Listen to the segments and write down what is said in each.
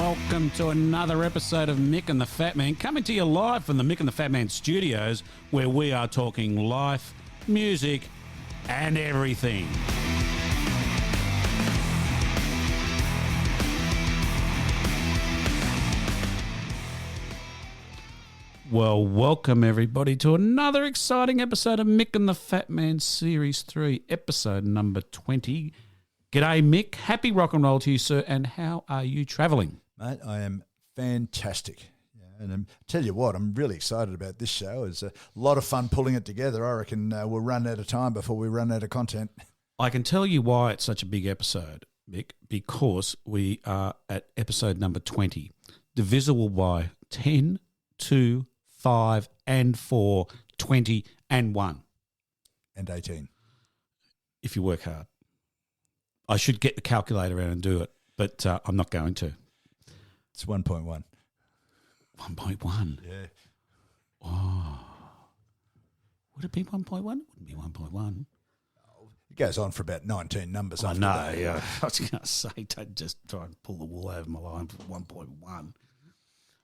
welcome to another episode of Mick and the Fat Man, coming to you live from the Mick and the Fat Man studios, where we are talking life, music, and everything. Well, welcome everybody to another exciting episode of Mick and the Fat Man Series 3, episode number 20. G'day, Mick. Happy rock and roll to you, sir. And how are you travelling? Mate, I am fantastic. Yeah, and tell you what, I'm really excited about this show. It's a lot of fun pulling it together. I reckon we'll run out of time before we run out of content. I can tell you why it's such a big episode, Mick, because we are at episode number 20, divisible by 10, 2, 5, and 4, 20, and 1. And 18. If you work hard. I should get the calculator out and do it, but I'm not going to. It's 1.1. 1.1? Yeah. Oh. Would it be 1.1? It wouldn't be 1.1. It goes on for about 19 numbers. I after know, that. yeah. I was going to say, don't just try and pull the wool over my line for 1.1.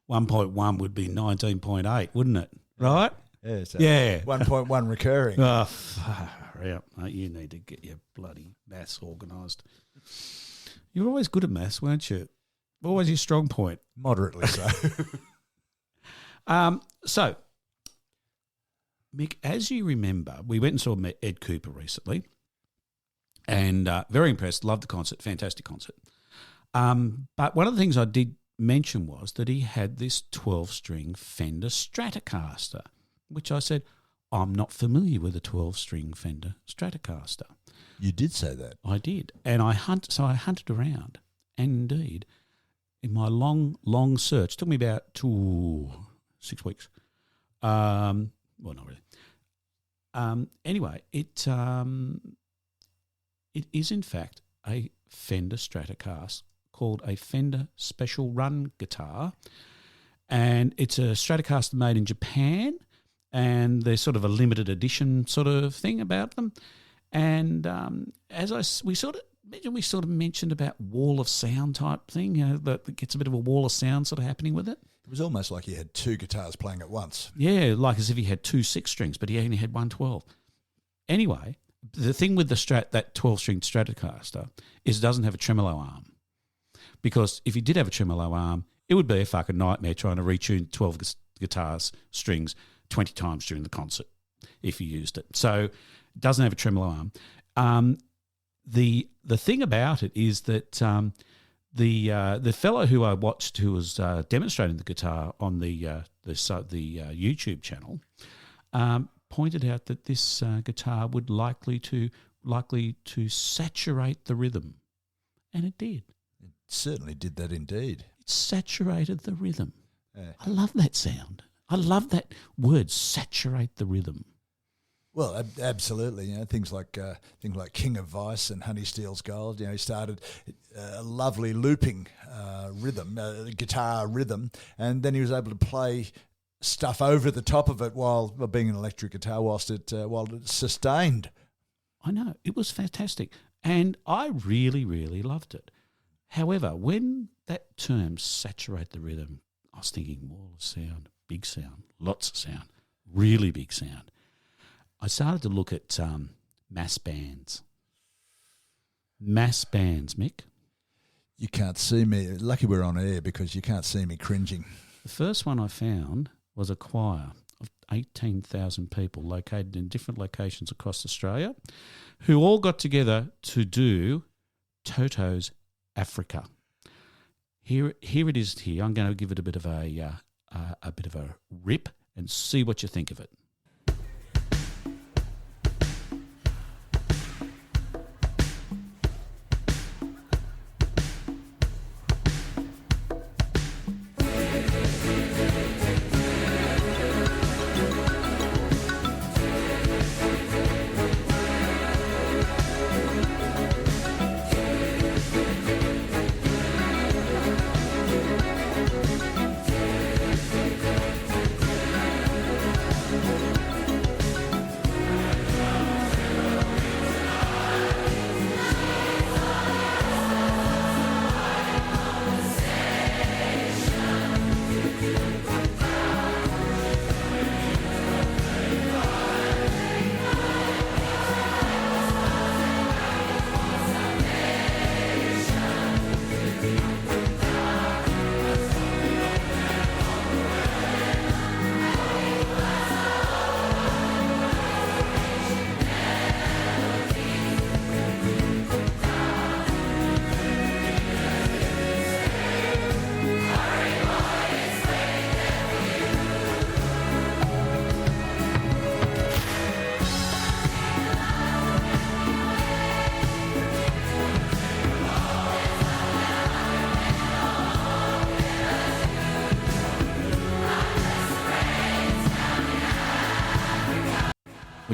1.1 would be 19.8, wouldn't it? Right? Yeah. So Yeah. 1.1 recurring. Oh, far out. Mate, you need to get your bloody maths organised. You're always good at maths, weren't you? Always your strong point. Moderately so. So, Mick, as you remember, we went and saw Ed Kuepper recently, and very impressed, loved the concert, fantastic concert. But one of the things I did mention was that he had this 12-string Fender Stratocaster, which I said, I'm not familiar with a 12-string Fender Stratocaster. You did say that. I did. And I hunted around, and indeed, in my long search, took me about 6 weeks. Well, not really. Anyway, it is in fact a Fender Stratocaster called a Fender Special Run guitar, and it's a Stratocaster made in Japan, and there's sort of a limited edition sort of thing about them. And we sort of mentioned about wall of sound type thing, you know, that gets a bit of a wall of sound sort of happening with it. It was almost like you had two guitars playing at once. Yeah, like as if he had two 6-strings, but he only had one 12. Anyway, the thing with that 12-string Stratocaster is it doesn't have a tremolo arm. Because if he did have a tremolo arm, it would be a fucking nightmare trying to retune 12 guitars strings 20 times during the concert if you used it. So it doesn't have a tremolo arm. The thing about it is that the fellow who I watched who was demonstrating the guitar on the YouTube channel pointed out that this guitar would likely to saturate the rhythm, and it did. It certainly did that indeed. It saturated the rhythm. I love that sound. I love that word, saturate the rhythm. Well, absolutely. You know, things like King of Vice and Honey Steals Gold. You know, he started a lovely looping rhythm, guitar rhythm, and then he was able to play stuff over the top of it while being an electric guitar, while it sustained. I know, it was fantastic, and I really, really loved it. However, when that term "saturate the rhythm," I was thinking wall of sound, big sound, lots of sound, really big sound. I started to look at mass bands. Mass bands, Mick. You can't see me. Lucky we're on air because you can't see me cringing. The first one I found was a choir of 18,000 people located in different locations across Australia who all got together to do Toto's Africa. Here it is. Here I'm going to give it a bit of a rip and see what you think of it.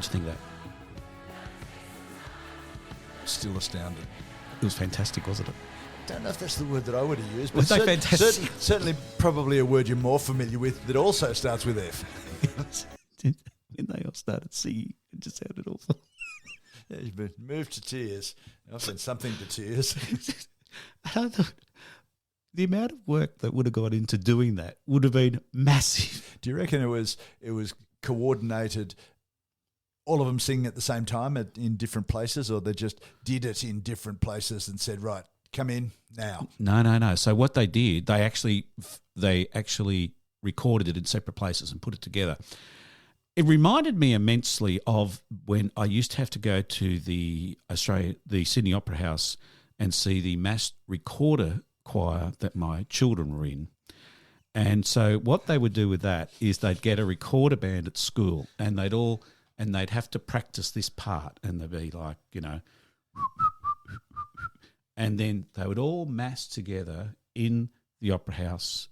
What do you think of that? Still astounded. It was fantastic, wasn't it? Don't know if that's the word that I would have used, but Was they fantastic? certainly probably a word you're more familiar with that also starts with F. When they all started singing, it just sounded awful. Yeah, you've been moved to tears. I've said something to tears. I thought the amount of work that would have gone into doing that would have been massive. Do you reckon it was coordinated, all of them singing at the same time in different places, or they just did it in different places and said, right, come in now? No. So what they did, they actually recorded it in separate places and put it together. It reminded me immensely of when I used to have to go to the Sydney Opera House and see the mass recorder choir that my children were in. And so what they would do with that is they'd get a recorder band at school, and they'd have to practice this part, and they'd be like, and then they would all mass together in the Opera House.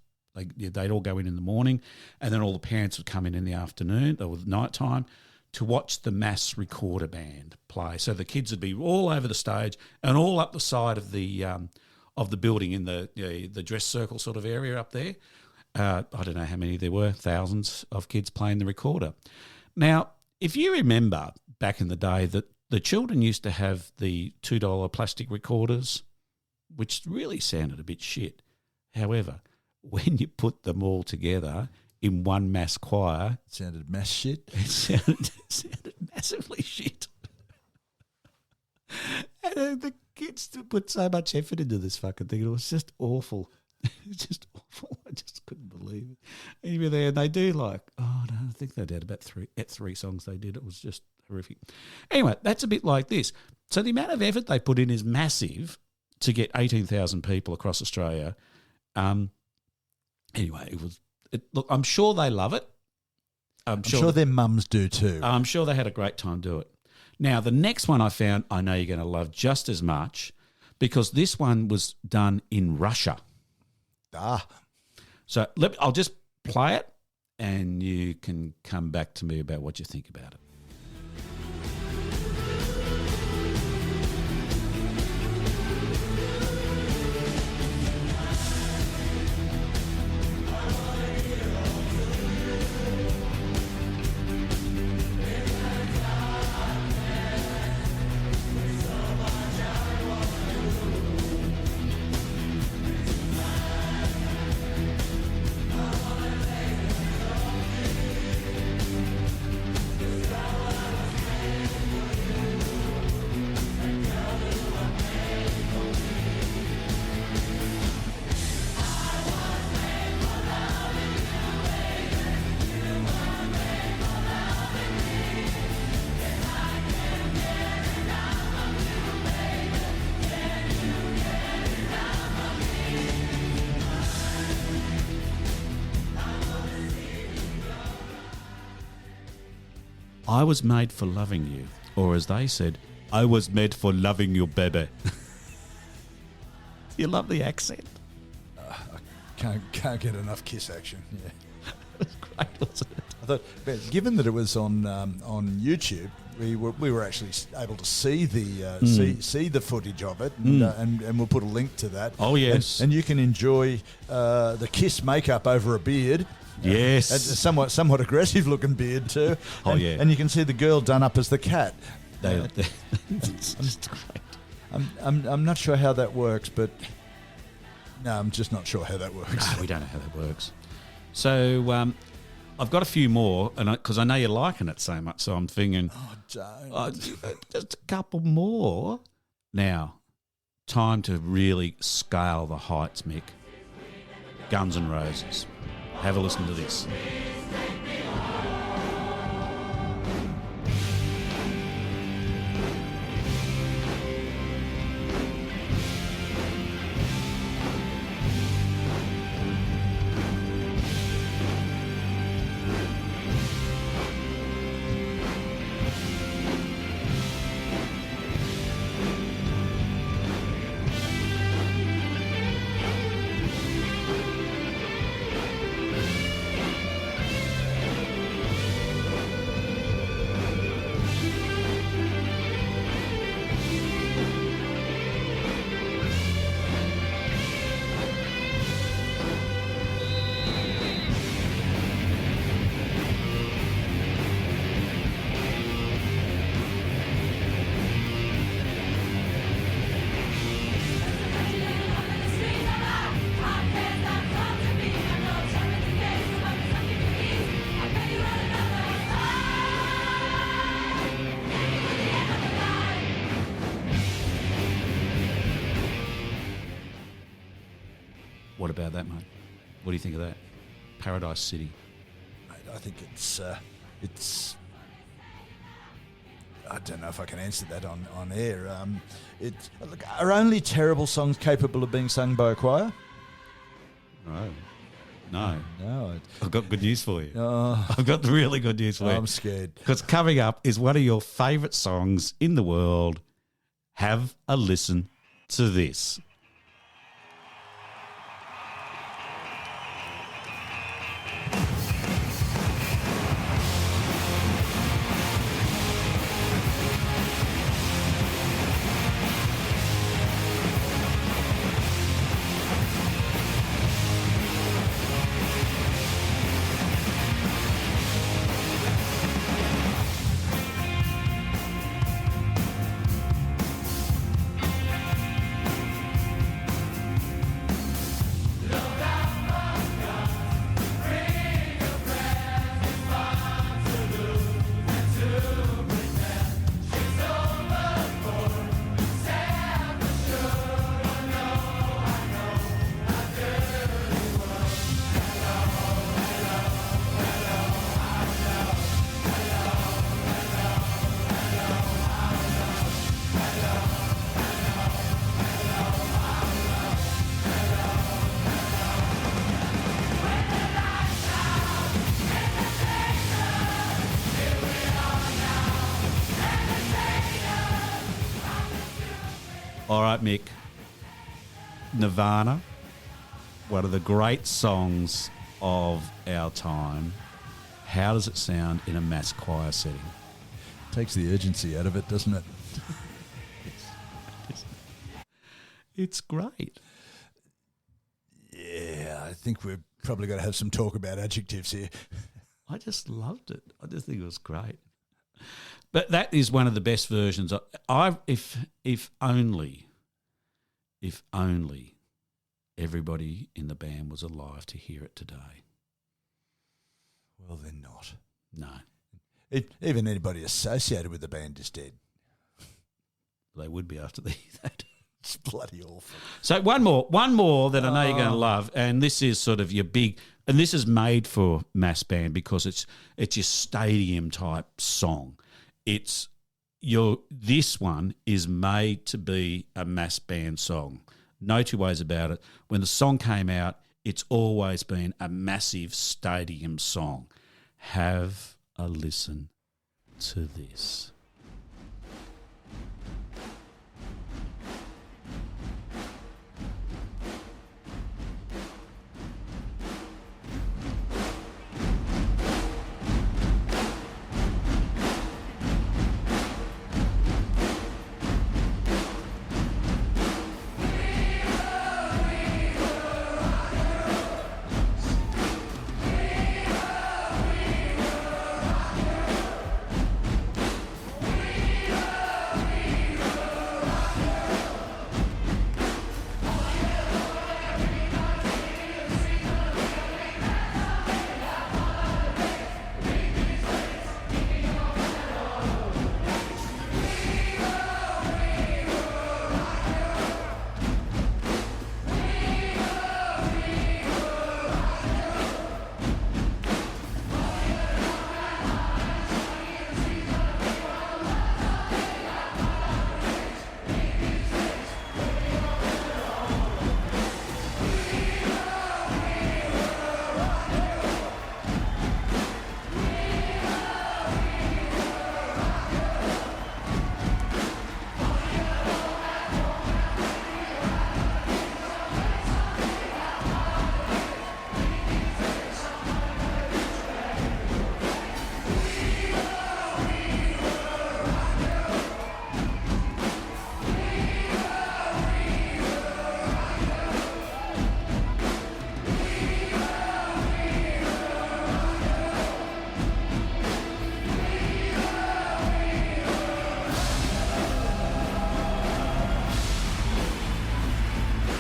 They'd all go in the morning, and then all the parents would come in the afternoon or night time to watch the mass recorder band play. So the kids would be all over the stage and all up the side of the building in the dress circle sort of area up there. I don't know how many there were, thousands of kids playing the recorder. Now, if you remember back in the day that the children used to have the $2 plastic recorders, which really sounded a bit shit. However, when you put them all together in one mass choir, it sounded mass shit. It sounded massively shit. And the kids put so much effort into this fucking thing. It was just awful. Just awful. I just couldn't believe it. And you were there, and they do I think they did about three songs they did. It was just horrific. Anyway, that's a bit like this. So the amount of effort they put in is massive to get 18,000 people across Australia. Anyway, look, I'm sure they love it. I'm sure their mums do too. I'm sure they had a great time doing it. Now, the next one I found, I know you're going to love just as much, because this one was done in Russia. So I'll just play it, and you can come back to me about what you think about it. I was made for loving you, or as they said, I was made for loving you, baby. You love the accent. I can't get enough Kiss action. Yeah, it was great, wasn't it? I thought, but given that it was on YouTube, we were actually able to see the see the footage of it, and we'll put a link to that. Oh yes, and you can enjoy the Kiss makeup over a beard. Yes, a somewhat aggressive looking beard too. Oh yeah, and you can see the girl done up as the cat. It's just great. I'm not sure how that works, but no, I'm just not sure how that works. No, we don't know how that works. So I've got a few more, and because I know you're liking it so much, so I'm thinking, just a couple more. Now, time to really scale the heights, Mick. Guns N' Roses. Have a listen to this. about that, mate? What do you think of that? Paradise City. I think it's. I don't know if I can answer that on air. Look, are only terrible songs capable of being sung by a choir? No. No. I've got good news for you. Oh, I've got really good news for you. I'm scared. Because coming up is one of your favourite songs in the world. Have a listen to this. All right, Mick. Nirvana, one of the great songs of our time. How does it sound in a mass choir setting? Takes the urgency out of it, doesn't it? It's great. Yeah, I think we're probably going to have some talk about adjectives here. I just loved it. I just think it was great. But that is one of the best versions. If only everybody in the band was alive to hear it today. Well, they're not. No. Even anybody associated with the band is dead. They would be after they hear that. It's bloody awful. So one more that I know you're going to love, and this is sort of your big, and this is made for mass band because it's your stadium type song. This one is made to be a mass band song. No two ways about it. When the song came out, it's always been a massive stadium song. Have a listen to this.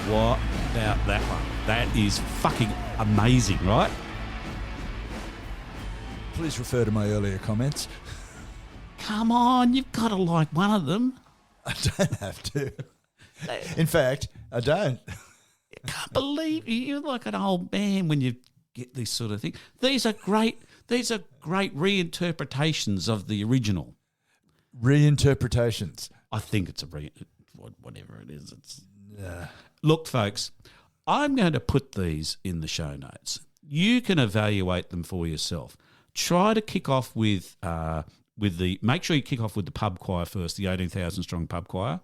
What about that one? That is fucking amazing, right? Please refer to my earlier comments. Come on, you've got to like one of them. I don't have to. In fact, I don't. can't believe you're like an old man when you get this sort of thing. These are great reinterpretations of the original. Reinterpretations. I think it's whatever it is. Look, folks, I'm going to put these in the show notes. You can evaluate them for yourself. Try to kick off make sure you kick off with the pub choir first, the 18,000 strong pub choir.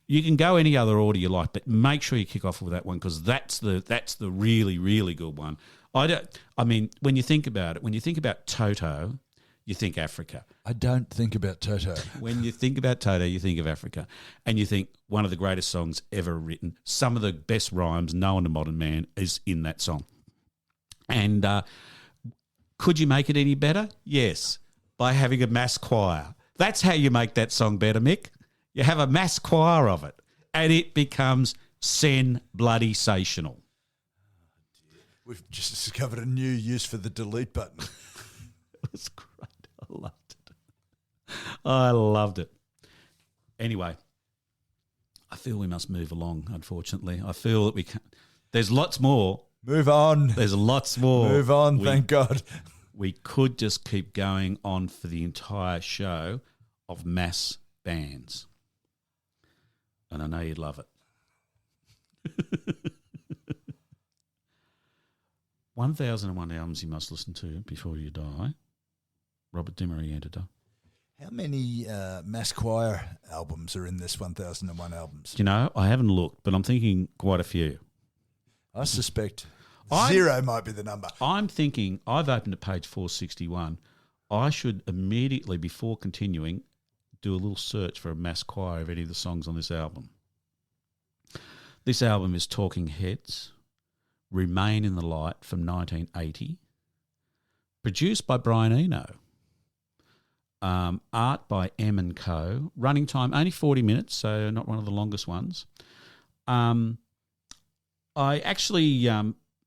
You can go any other order you like, but make sure you kick off with that one because that's the really, really good one. When you think about it, when you think about Toto, you think Africa. I don't think about Toto. When you think about Toto, you think of Africa. And you think one of the greatest songs ever written, some of the best rhymes known to modern man is in that song. And could you make it any better? Yes, by having a mass choir. That's how you make that song better, Mick. You have a mass choir of it, and it becomes sen-bloody-sational. We've just discovered a new use for the delete button. It was great. I loved it. Anyway, I feel we must move along, unfortunately. I feel that we can't. There's lots more. Move on. There's lots more. Move on, thank God. We could just keep going on for the entire show of mass bands. And I know you'd love it. 1001 albums you must listen to before you die. Robert Dimery editor. How many mass choir albums are in this 1001 albums? You know, I haven't looked, but I'm thinking quite a few. I suspect zero might be the number. I'm thinking, I've opened at page 461. I should immediately, before continuing, do a little search for a mass choir of any of the songs on this album. This album is Talking Heads, Remain in the Light from 1980, produced by Brian Eno. Art by M & Co. Running time, only 40 minutes, so not one of the longest ones. I actually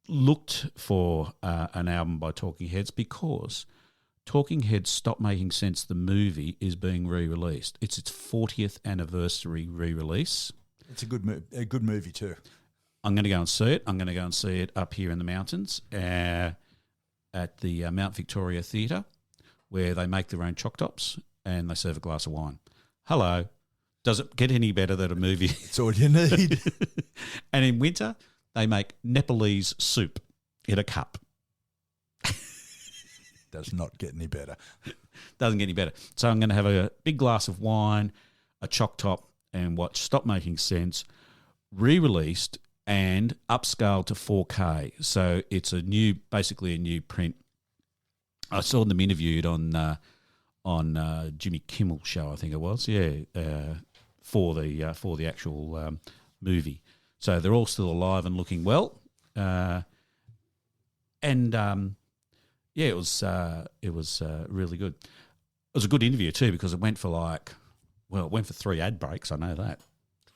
looked for an album by Talking Heads because Talking Heads Stop Making Sense, the movie, is being re-released. It's its 40th anniversary re-release. It's a good movie too. I'm going to go and see it. I'm going to go and see it up here in the mountains at the Mount Victoria Theatre, where they make their own choc tops and they serve a glass of wine. Hello. Does it get any better than a movie? It's all you need. And in winter, they make Nepalese soup in a cup. Does not get any better. Doesn't get any better. So I'm going to have a big glass of wine, a choc top, and watch Stop Making Sense, re-released and upscaled to 4K. So it's basically a new print. I saw them interviewed on Jimmy Kimmel show, I think it was, for the actual movie. So they're all still alive and looking well, it was really good. It was a good interview too because it went for 3 ad breaks. I know that.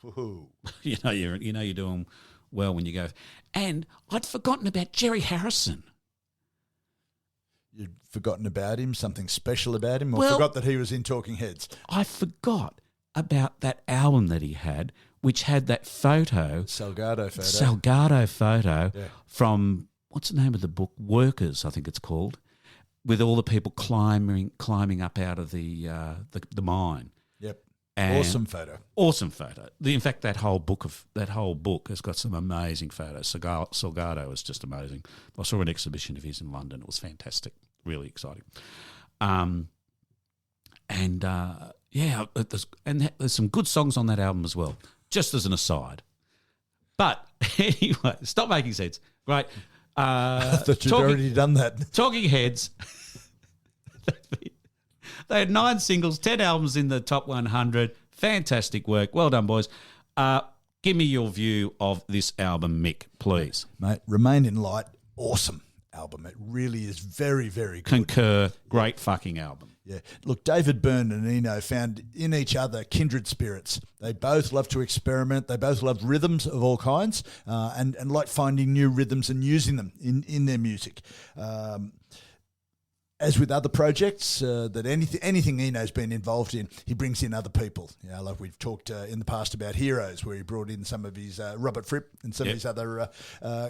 Woohoo. You're doing well when you go. And I'd forgotten about Jerry Harrison. You'd forgotten about him, something special about him, or forgot that he was in Talking Heads? I forgot about that album that he had, which had that photo. Salgado photo from, what's the name of the book? Workers, I think it's called, with all the people climbing up out of the mine. Yep. And awesome photo. Awesome photo. In fact, that whole book has got some amazing photos. Salgado is just amazing. I saw an exhibition of his in London. It was fantastic. Really exciting. There's some good songs on that album as well, just as an aside. But anyway, Stop Making Sense. Great. I thought you'd already done that. Talking Heads. They had 9 singles, 10 albums in the top 100. Fantastic work. Well done, boys. Give me your view of this album, Mick, please. Mate, Remain in Light, awesome album. It really is very, very good. Concur. Great fucking album. Yeah. Look, David Byrne and Eno found in each other kindred spirits. They both love to experiment. They both love rhythms of all kinds and like finding new rhythms and using them in their music. as with other projects, that anything Eno's been involved in, he brings in other people. Like we've talked in the past about Heroes, where he brought in some of his Robert Fripp and some of his other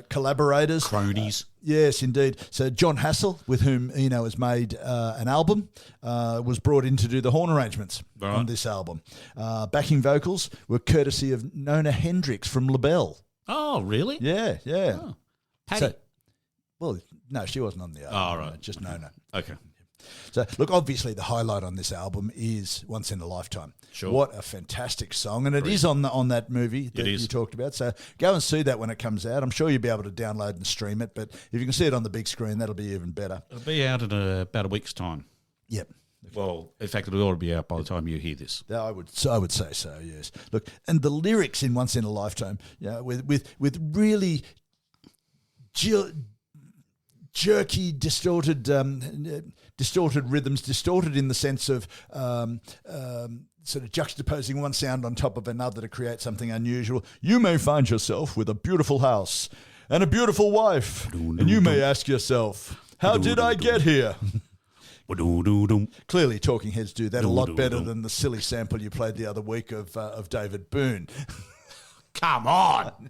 collaborators. Cronies. Yes, indeed. So John Hassell, with whom Eno has made an album, was brought in to do the horn arrangements on this album. Backing vocals were courtesy of Nona Hendrix from LaBelle. Oh, really? Yeah. Oh. Patty. Well, no, she wasn't on the album. Oh, right. Just Nona. Okay. So, look, obviously the highlight on this album is Once in a Lifetime. Sure. What a fantastic song. And it is on that movie that you talked about. So go and see that when it comes out. I'm sure you'll be able to download and stream it. But if you can see it on the big screen, that'll be even better. It'll be out in about a week's time. Yep. Well, in fact, it'll already be out by the time you hear this. I would say so, yes. Look, and the lyrics in Once in a Lifetime, with really jerky, distorted rhythms, distorted in the sense of sort of juxtaposing one sound on top of another to create something unusual. You may find yourself with a beautiful house and a beautiful wife, and you may ask yourself, how did I get here? Clearly, Talking Heads do that a lot better than the silly sample you played the other week of David Boone. Come on!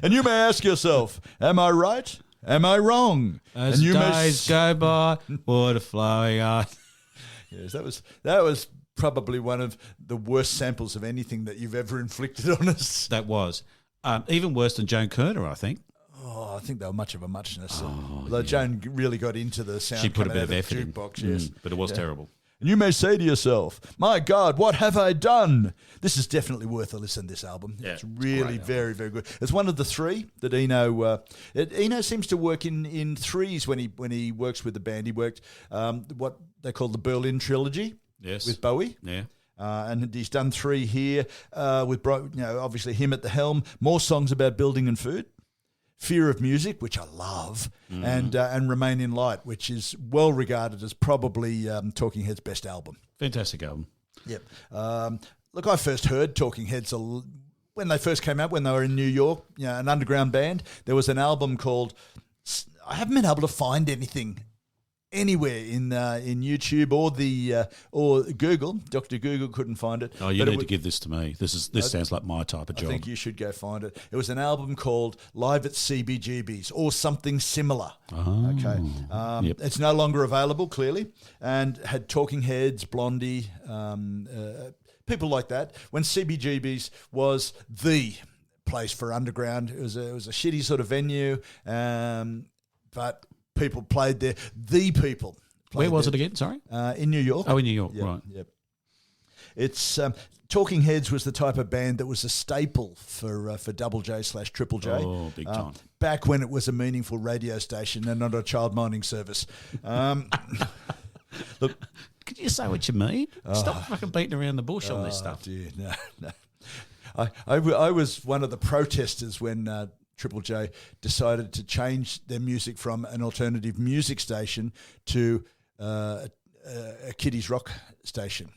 And you may ask yourself, am I right? Am I wrong? As days go by, what a flowing art. Yes, that was probably one of the worst samples of anything that you've ever inflicted on us. That was. Even worse than Joan Kerner, I think. Oh, I think they were much of a muchness. Although Joan really got into the sound. She put a bit of effort in. Jukebox, yes. But it was terrible. And you may say to yourself, my God, what have I done? This is definitely worth a listen, this album. Yeah, it's really very, very good. It's one of the three that Eno... Eno seems to work in threes when he works with the band. He worked what they call the Berlin Trilogy with Bowie. Yeah. And he's done three here with, obviously him at the helm. More songs about building and food. Fear of Music, which I love, and Remain in Light, which is well regarded as probably Talking Heads' best album. Fantastic album. Yep. Look, I first heard Talking Heads when they first came out, when they were in New York, an underground band. There was an album called, I haven't been able to find anything anywhere in YouTube or Google. Dr. Google couldn't find it. Oh, you need to give this to me. This sounds like my type of job. I think you should go find it. It was an album called Live at CBGB's or something similar. Oh, okay. It's no longer available, clearly, and had Talking Heads, Blondie, people like that. When CBGB's was the place for underground, it was a shitty sort of venue, but people played there. The people. Where was it again? Sorry? In New York. Oh, in New York, yep, right. Yep. It's Talking Heads was the type of band that was a staple for Double J / Triple J. Oh, big time. Back when it was a meaningful radio station and not a child mining service. Look, could you say what you mean? Stop fucking beating around the bush on this stuff. Dear, no. I was one of the protesters when Triple J decided to change their music from an alternative music station to a kiddies rock station.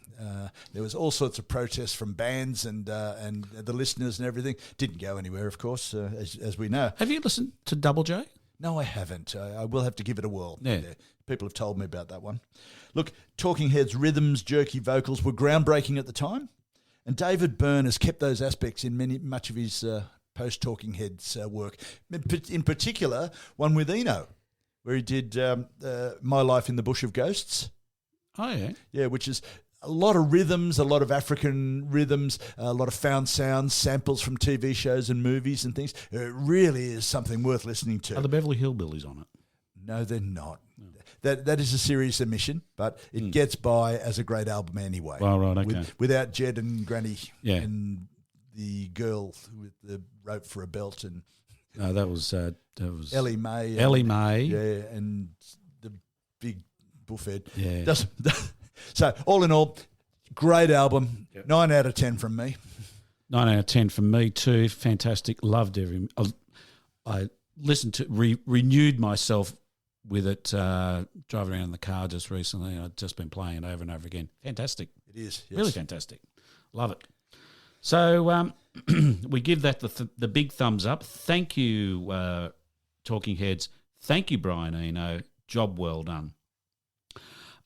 There was all sorts of protests from bands and the listeners and everything. Didn't go anywhere, of course, as we know. Have you listened to Double J? No, I haven't. I will have to give it a whirl. Yeah. People have told me about that one. Look, Talking Heads' rhythms, jerky vocals were groundbreaking at the time, and David Byrne has kept those aspects in much of his post-Talking Heads work. In particular, one with Eno, where he did My Life in the Bush of Ghosts. Oh, yeah. Yeah, which is a lot of rhythms, a lot of African rhythms, a lot of found sounds, samples from TV shows and movies and things. It really is something worth listening to. Are the Beverly Hillbillies on it? No, they're not. No. That is a serious omission, but it gets by as a great album anyway. Well, right, okay. Without Jed and Granny and the girl with the rope for a belt and that was Ellie Mae. Ellie Mae, yeah, and the big buffhead. Yeah. So all in all, great album. Yep. 9 out of 10 from me. 9 out of 10 from me too. Fantastic. Loved every. I listened to renewed myself with it driving around in the car just recently. I've just been playing it over and over again. Fantastic. It is. Yes. Really fantastic. Love it. So we give that the big thumbs up. Thank you, Talking Heads. Thank you, Brian Eno. Job well done.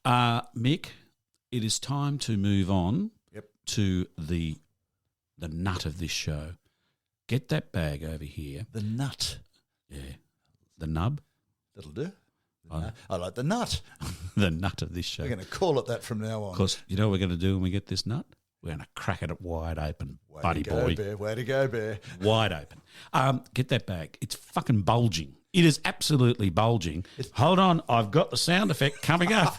Mick, it is time to move on to the nut of this show. Get that bag over here. The nut. Yeah. The nub. That'll do. I like the nut. The nut of this show. We're going to call it that from now on. Because you know what we're going to do when we get this nut? We're going to crack it wide open, buddy boy. Bear. Way to go, Bear. Wide open. Get that bag. It's fucking bulging. It is absolutely bulging. Hold on. I've got the sound effect coming up.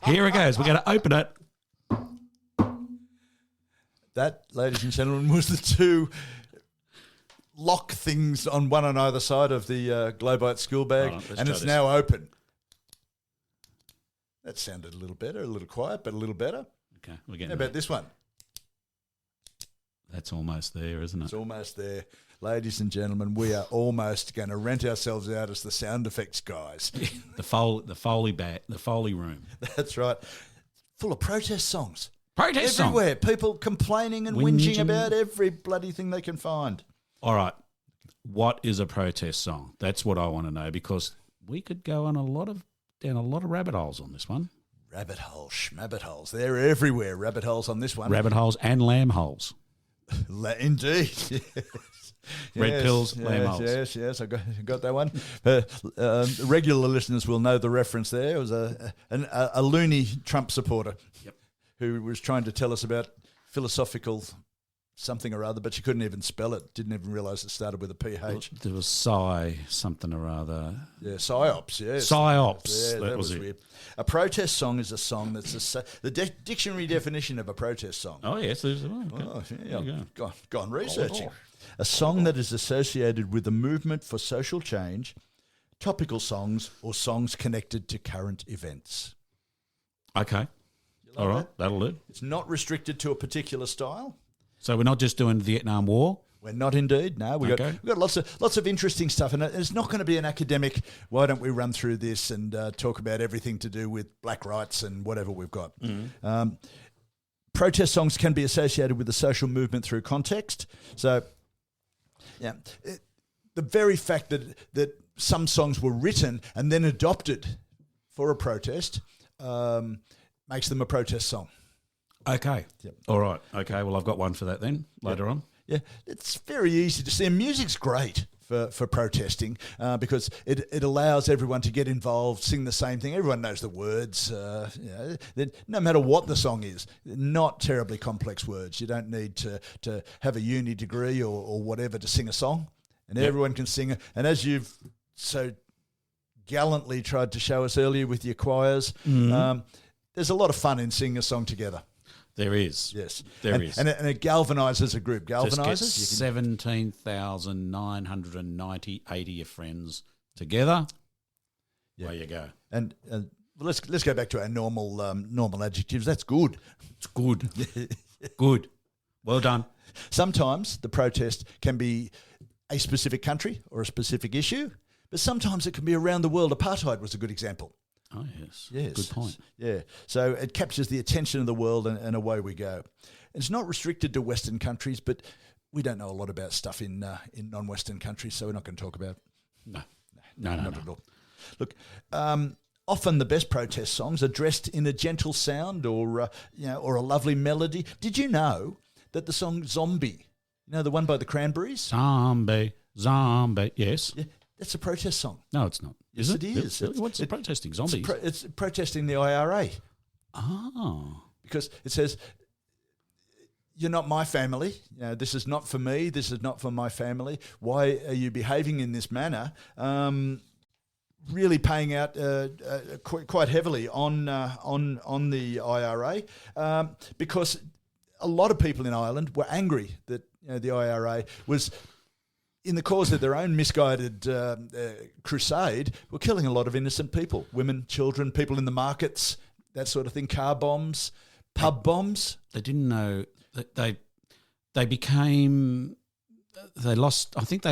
Here it goes. We're going to open it. That, ladies and gentlemen, was the two lock things on one on either side of the Globite school bag, and it's now open. That sounded a little better, a little quiet, but a little better. Okay, we're getting How about this one? That's almost there, isn't it? It's almost there. Ladies and gentlemen, we are almost going to rent ourselves out as the sound effects guys. the Foley room. That's right. Full of protest songs. Protest everywhere. Song. People complaining and whinging about every bloody thing they can find. All right. What is a protest song? That's what I want to know, because we could go on down a lot of rabbit holes on this one. Rabbit holes, schmabbit holes. They're everywhere. Rabbit holes on this one. Rabbit holes and lamb holes. Indeed. Yes. Red pills, lamb holes. Yes, I got that one. Regular listeners will know the reference there. It was a loony Trump supporter who was trying to tell us about philosophical something or other, but she couldn't even spell it. Didn't even realise it started with a PH. Well, there was psi something or other. Yeah, psyops. Yes, psyops. Yeah, that was weird. A protest song is a song that's the dictionary definition of a protest song. Oh yes, there's one. Okay. Oh, yeah, gone researching. A song that is associated with a movement for social change, topical songs, or songs connected to current events. Okay. All right, that'll do. It's not restricted to a particular style. So we're not just doing the Vietnam War? We're not indeed. No, we've got lots of interesting stuff, and it's not going to be an academic. Why don't we run through this and talk about everything to do with black rights and whatever we've got? Mm-hmm. Protest songs can be associated with the social movement through context. So, yeah, the very fact that some songs were written and then adopted for a protest makes them a protest song. Okay. Yep. All right. Okay. Well, I've got one for that then later on. Yeah, it's very easy to see. And music's great for protesting because it allows everyone to get involved, sing the same thing. Everyone knows the words. No matter what the song is, not terribly complex words. You don't need to have a uni degree or whatever to sing a song, and everyone can sing it. And as you've so gallantly tried to show us earlier with your choirs, there's a lot of fun in singing a song together. There is. Yes. There is. And it galvanises a group. Galvanises? Just get 17,990, 80 of your friends together. Yeah. There you go. And let's go back to our normal adjectives. That's good. It's good. Good. Well done. Sometimes the protest can be a specific country or a specific issue, but sometimes it can be around the world. Apartheid was a good example. Oh, yes. Good point. Yeah. So it captures the attention of the world and away we go. It's not restricted to Western countries, but we don't know a lot about stuff in non-Western countries, so we're not going to talk about it. No, not at all. Look, often the best protest songs are dressed in a gentle sound or a lovely melody. Did you know that the song Zombie, the one by the Cranberries? Zombie, yes. Yeah. It's a protest song. No, it's not. Yes, it is. What's it protesting? Zombies? It's protesting the IRA. Oh. Because it says, you're not my family. This is not for me. This is not for my family. Why are you behaving in this manner? Really paying out quite heavily on the IRA because a lot of people in Ireland were angry that the IRA was, in the cause of their own misguided crusade, were killing a lot of innocent people, women, children, people in the markets, that sort of thing, car bombs, pub bombs. They didn't know that they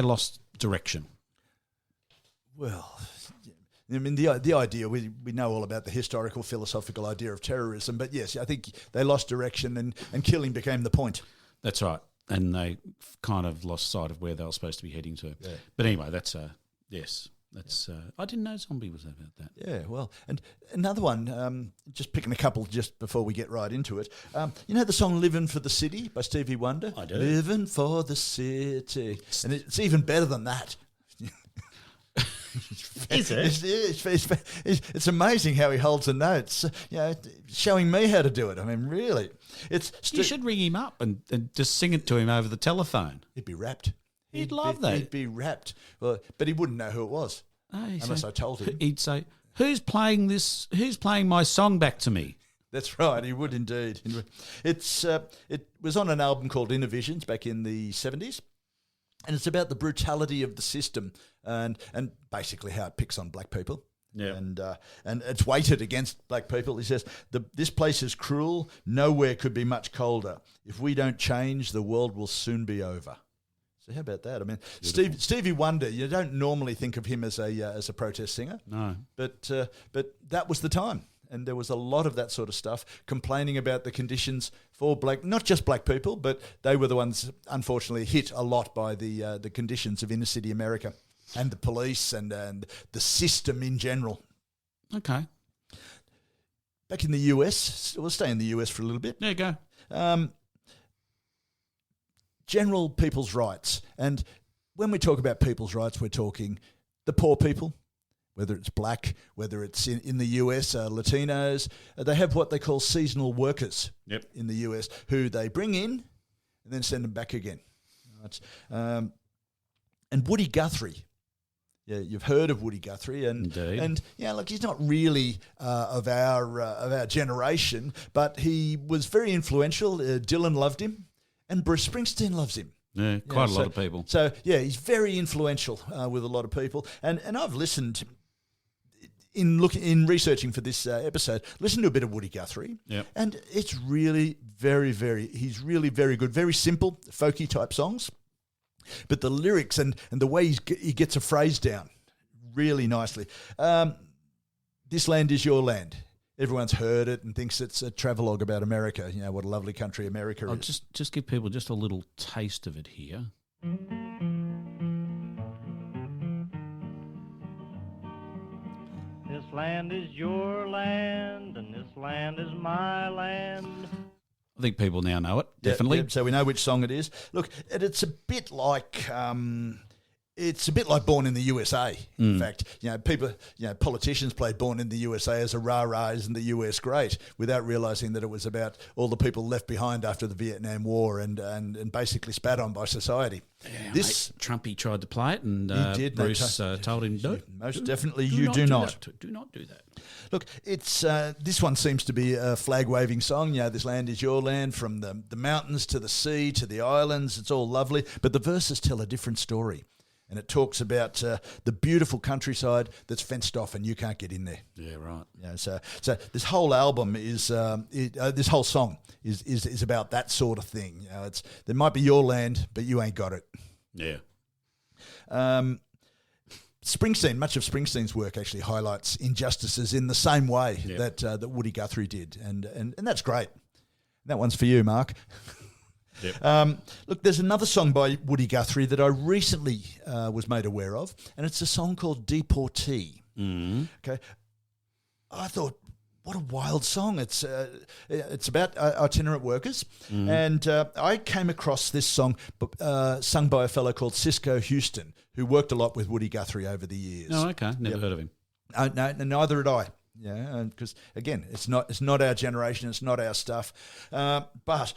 lost direction. Well, I mean, the idea, we know all about the historical, philosophical idea of terrorism, but yes, I think they lost direction and killing became the point. That's right. And they kind of lost sight of where they were supposed to be heading to. Yeah. But anyway, that's yes. That's I didn't know Zombie was about that. Yeah, well, and another one, just picking a couple just before we get right into it. You know the song "Living for the City" by Stevie Wonder? I do. Living for the city. And it's even better than that. Is it? It's amazing how he holds the notes, showing me how to do it. I mean, really. You should ring him up and just sing it to him over the telephone. He'd be rapt. He'd love that. He'd be rapt. Well, but he wouldn't know who it was unless I told him. He'd say, "Who's playing this? Who's playing my song back to me?" That's right. He would indeed. It was on an album called Inner Visions back in the 70s. And it's about the brutality of the system and basically how it picks on black people. Yeah. And it's weighted against black people. He says, this place is cruel. Nowhere could be much colder. If we don't change, the world will soon be over. So how about that? I mean, Stevie Wonder, you don't normally think of him as a protest singer. No. But that was the time. And there was a lot of that sort of stuff, complaining about the conditions for not just black people, but they were the ones, unfortunately, hit a lot by the conditions of inner city America and the police and the system in general. Okay. Back in the US, we'll stay in the US for a little bit. There you go. General people's rights. And when we talk about people's rights, we're talking the poor people. Whether it's black, whether it's in the US, Latinos, they have what they call seasonal workers in the US who they bring in and then send them back again. Right. And Woody Guthrie, you've heard of Woody Guthrie, and look, he's not really of our generation, but he was very influential. Dylan loved him, and Bruce Springsteen loves him. Yeah, quite a lot of people. So he's very influential with a lot of people, and I've listened. In researching for this episode, listen to a bit of Woody Guthrie, and it's really he's really very good, very simple, folky type songs, but the lyrics and the way he gets a phrase down really nicely. This land is your land. Everyone's heard it and thinks it's a travelogue about America. You know what a lovely country America is. I'll just give people just a little taste of it here. This land is your land, and this land is my land. I think people now know it, definitely. Yeah, so we know which song it is. Look, it's a bit like Born in the USA. In fact, politicians played Born in the USA as a rah-rah, isn't the US great, without realising that it was about all the people left behind after the Vietnam War and basically spat on by society. Yeah, Trumpy tried to play it, and he did. Bruce told him, no. Most definitely you do not. Do not do that. Look, it's this one seems to be a flag-waving song. This land is your land, from the mountains to the sea to the islands. It's all lovely. But the verses tell a different story. And it talks about the beautiful countryside that's fenced off and you can't get in there. Yeah, right. So this whole album is, this whole song is about that sort of thing. There might be your land, but you ain't got it. Yeah. Springsteen, much of Springsteen's work actually highlights injustices in the same way that Woody Guthrie did, and that's great. That one's for you, Mark. Yep. Look, there's another song by Woody Guthrie that I recently was made aware of, and it's a song called Deportee. Mm. Okay, I thought, what a wild song. It's about itinerant workers, and I came across this song sung by a fellow called Cisco Houston, who worked a lot with Woody Guthrie over the years. Oh, okay, never heard of him. No, neither had I. Yeah, because again, it's not our generation, it's not our stuff, but.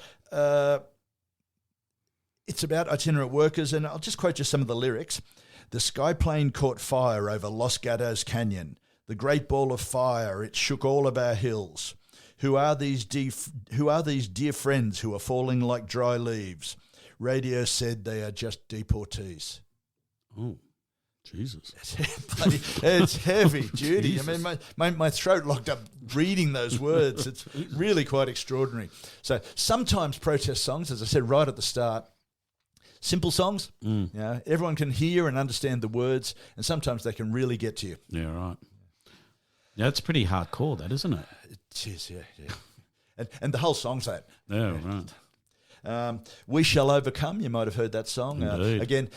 It's about itinerant workers, and I'll just quote you some of the lyrics. The sky plane caught fire over Los Gatos Canyon. The great ball of fire, it shook all of our hills. Who are these dear friends who are falling like dry leaves? Radio said they are just deportees. Oh, Jesus. It's heavy duty. I mean, my throat locked up reading those words. It's really quite extraordinary. So sometimes protest songs, as I said right at the start, simple songs, everyone can hear and understand the words, and sometimes they can really get to you. Yeah, right. Yeah, it's pretty hardcore, that, isn't it? It is, yeah. And the whole song's that. Yeah, right. We Shall Overcome, you might have heard that song. Again,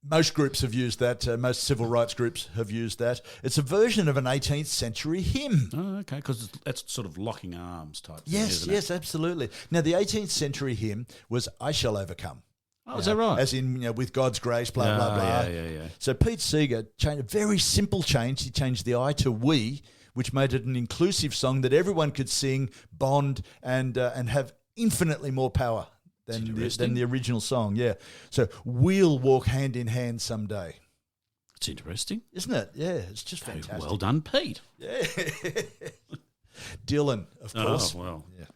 Most groups have used that. Most civil rights groups have used that. It's a version of an 18th century hymn. Oh, okay, because that's sort of locking arms type thing, Yes, isn't yes, absolutely. Now, the 18th century hymn was "I Shall Overcome." Oh, is that right? As in, with God's grace, blah, blah, blah. Yeah. So Pete Seeger changed a very simple change. He changed the I to we, which made it an inclusive song that everyone could sing, bond, and have infinitely more power than the original song. Yeah. So we'll walk hand in hand someday. It's interesting. Isn't it? Yeah, it's just fantastic. Well done, Pete. Yeah. Dylan, of course. Oh, well. Yeah.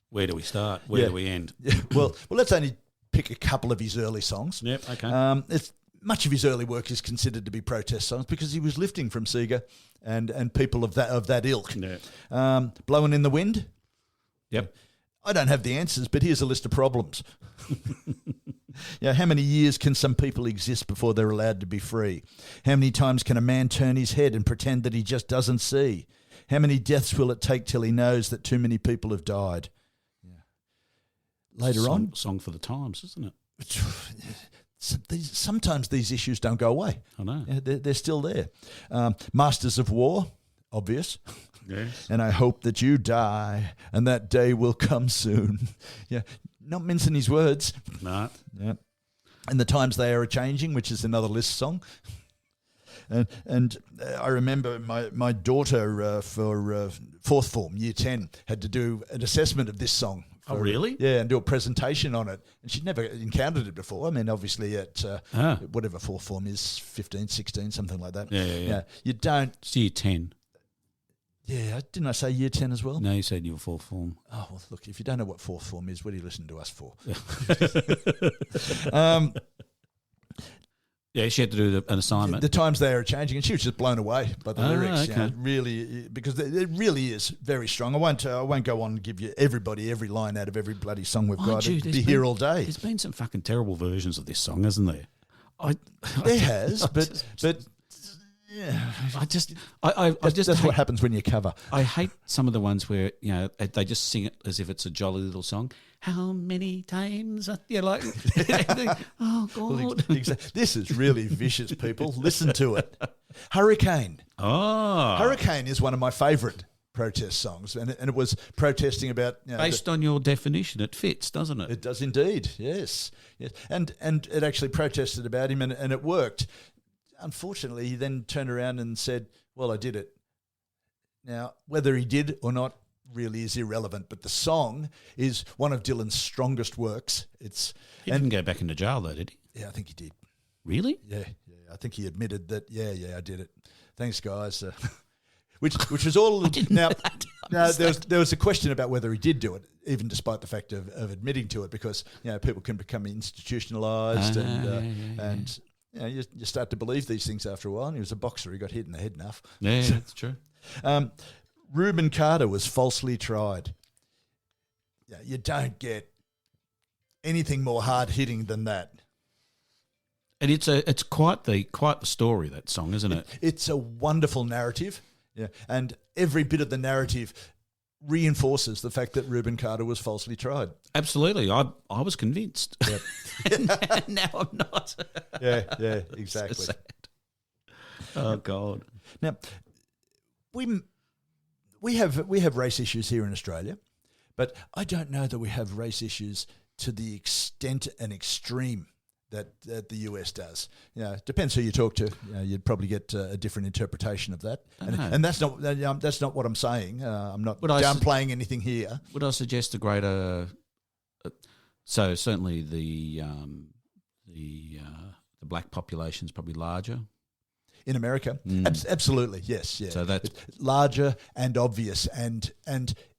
Where do we start? Where do we end? Yeah. Well, let's only pick a couple of his early songs. Yep, okay. Much of his early work is considered to be protest songs because he was lifting from Seeger and people of that ilk. Yeah. Blowing in the Wind. Yep. I don't have the answers, but here's a list of problems. How many years can some people exist before they're allowed to be free? How many times can a man turn his head and pretend that he just doesn't see? How many deaths will it take till he knows that too many people have died? Later on. Song for the times, isn't it? Sometimes these issues don't go away. I know. Yeah, they're still there. Masters of War, obvious. Yes. And I hope that you die, and that day will come soon. Yeah, not mincing his words. No. Yeah. And The Times They Are A-Changing, which is another List song. And I remember my daughter for fourth form, year 10, had to do an assessment of this song. Oh, really? Yeah, and do a presentation on it. And she'd never encountered it before. I mean, obviously at whatever fourth form is, 15, 16, something like that. Yeah. You don't... It's year 10. Yeah, didn't I say year 10 as well? No, you said you were fourth form. Oh, well, look, if you don't know what fourth form is, what do you listen to us for? Yeah, she had to do an assignment. The Times They Are Changing, and she was just blown away by the lyrics. Okay. Really, because it really is very strong. I won't go on and give you every line out of every bloody song we've got. It'd be here all day. There's been some fucking terrible versions of this song, hasn't there? There has, but yeah, that's what happens when you cover. I hate some of the ones where they just sing it as if it's a jolly little song. How many times? Oh God! Well, this is really vicious, people. Listen to it. Hurricane. Oh, Hurricane is one of my favourite protest songs, and it was protesting about based on your definition. It fits, doesn't it? It does indeed. Yes. And it actually protested about him, and it worked. Unfortunately, he then turned around and said, "Well, I did it." Now, whether he did or not really is irrelevant, but the song is one of Dylan's strongest works. He didn't go back into jail, though, did he? Yeah, I think he did. Really? Yeah. I think he admitted that. Yeah, I did it. Thanks, guys. Which was all now. There was a question about whether he did do it, even despite the fact of admitting to it, because people can become institutionalized and you start to believe these things after a while. And he was a boxer; he got hit in the head enough. Yeah, that's true. Reuben Carter was falsely tried. Yeah, you don't get anything more hard hitting than that. And it's quite the story, that song, isn't it? It's a wonderful narrative. Yeah, and every bit of the narrative reinforces the fact that Reuben Carter was falsely tried. Absolutely. I was convinced. Yep. Now I'm not. Yeah, exactly. So sad. Oh God. Now, we have race issues here in Australia, but I don't know that we have race issues to the extent and extreme that the US does. Depends who you talk to. You'd probably get a different interpretation of that. And that's not what I'm saying. I'm not downplaying anything here. Would I suggest a greater? So certainly the black population is probably larger. In America, absolutely, yes, yeah. So that's larger and obvious, and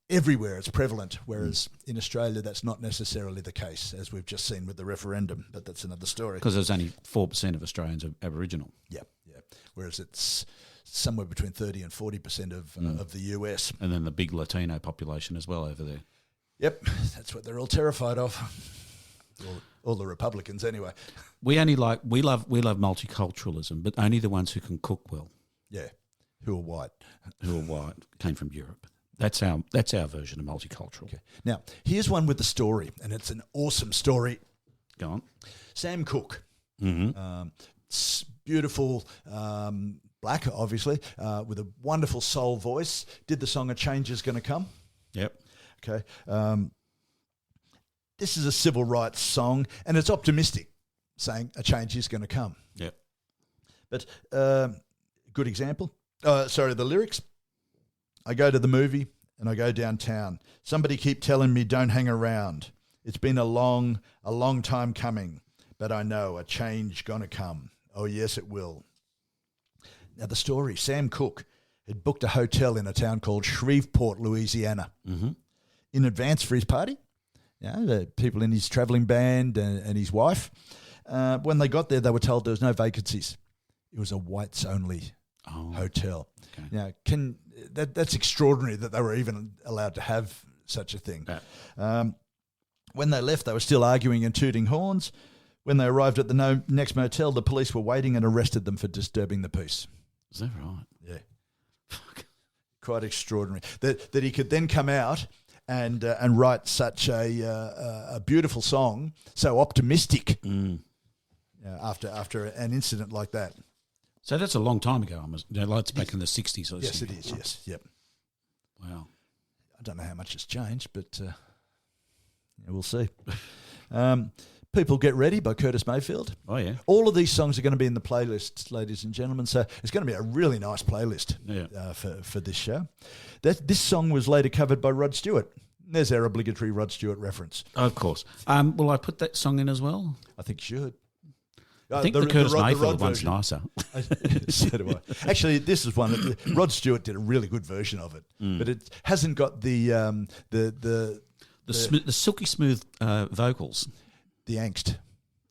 everywhere it's prevalent. Whereas in Australia, that's not necessarily the case, as we've just seen with the referendum. But that's another story. Because there's only 4% of Australians are Aboriginal. Yeah. Whereas it's somewhere between 30 and 40% of the US, and then the big Latino population as well over there. Yep, that's what they're all terrified of. All the Republicans, anyway. We love multiculturalism, but only the ones who can cook well. Yeah, who are white. Came from Europe. That's our version of multicultural. Okay. Now, here's one with the story, and it's an awesome story. Go on. Sam Cooke, beautiful black, obviously, with a wonderful soul voice. Did the song "A Change Is Going to Come"? Yep. Okay. This is a civil rights song, and it's optimistic, saying a change is going to come. Yep. But good example. The lyrics. I go to the movie and I go downtown. Somebody keep telling me don't hang around. It's been a long time coming, but I know a change gonna come. Oh yes, it will. Now the story. Sam Cooke had booked a hotel in a town called Shreveport, Louisiana, in advance for his party. The people in his travelling band and his wife. When they got there, they were told there was no vacancies. It was a whites-only hotel. Okay. Now, that's extraordinary that they were even allowed to have such a thing. Yeah. When they left, they were still arguing and tooting horns. When they arrived at the next motel, the police were waiting and arrested them for disturbing the peace. Is that right? Yeah. Fuck. Quite extraordinary. That he could then come out and write such a beautiful song, so optimistic after an incident like that. So that's a long time ago. It's back in the 60s. Yes, it is, yes. Yep. Wow. I don't know how much has changed, but we'll see. People Get Ready by Curtis Mayfield. Oh, yeah. All of these songs are going to be in the playlist, ladies and gentlemen, so it's going to be a really nice playlist for this show. This song was later covered by Rod Stewart. There's our obligatory Rod Stewart reference. Of course. Will I put that song in as well? I think you should. I think the Curtis Mayfield one's nicer. So do I. Actually, this is one. Rod Stewart did a really good version of it, but it hasn't got the silky smooth vocals. The angst.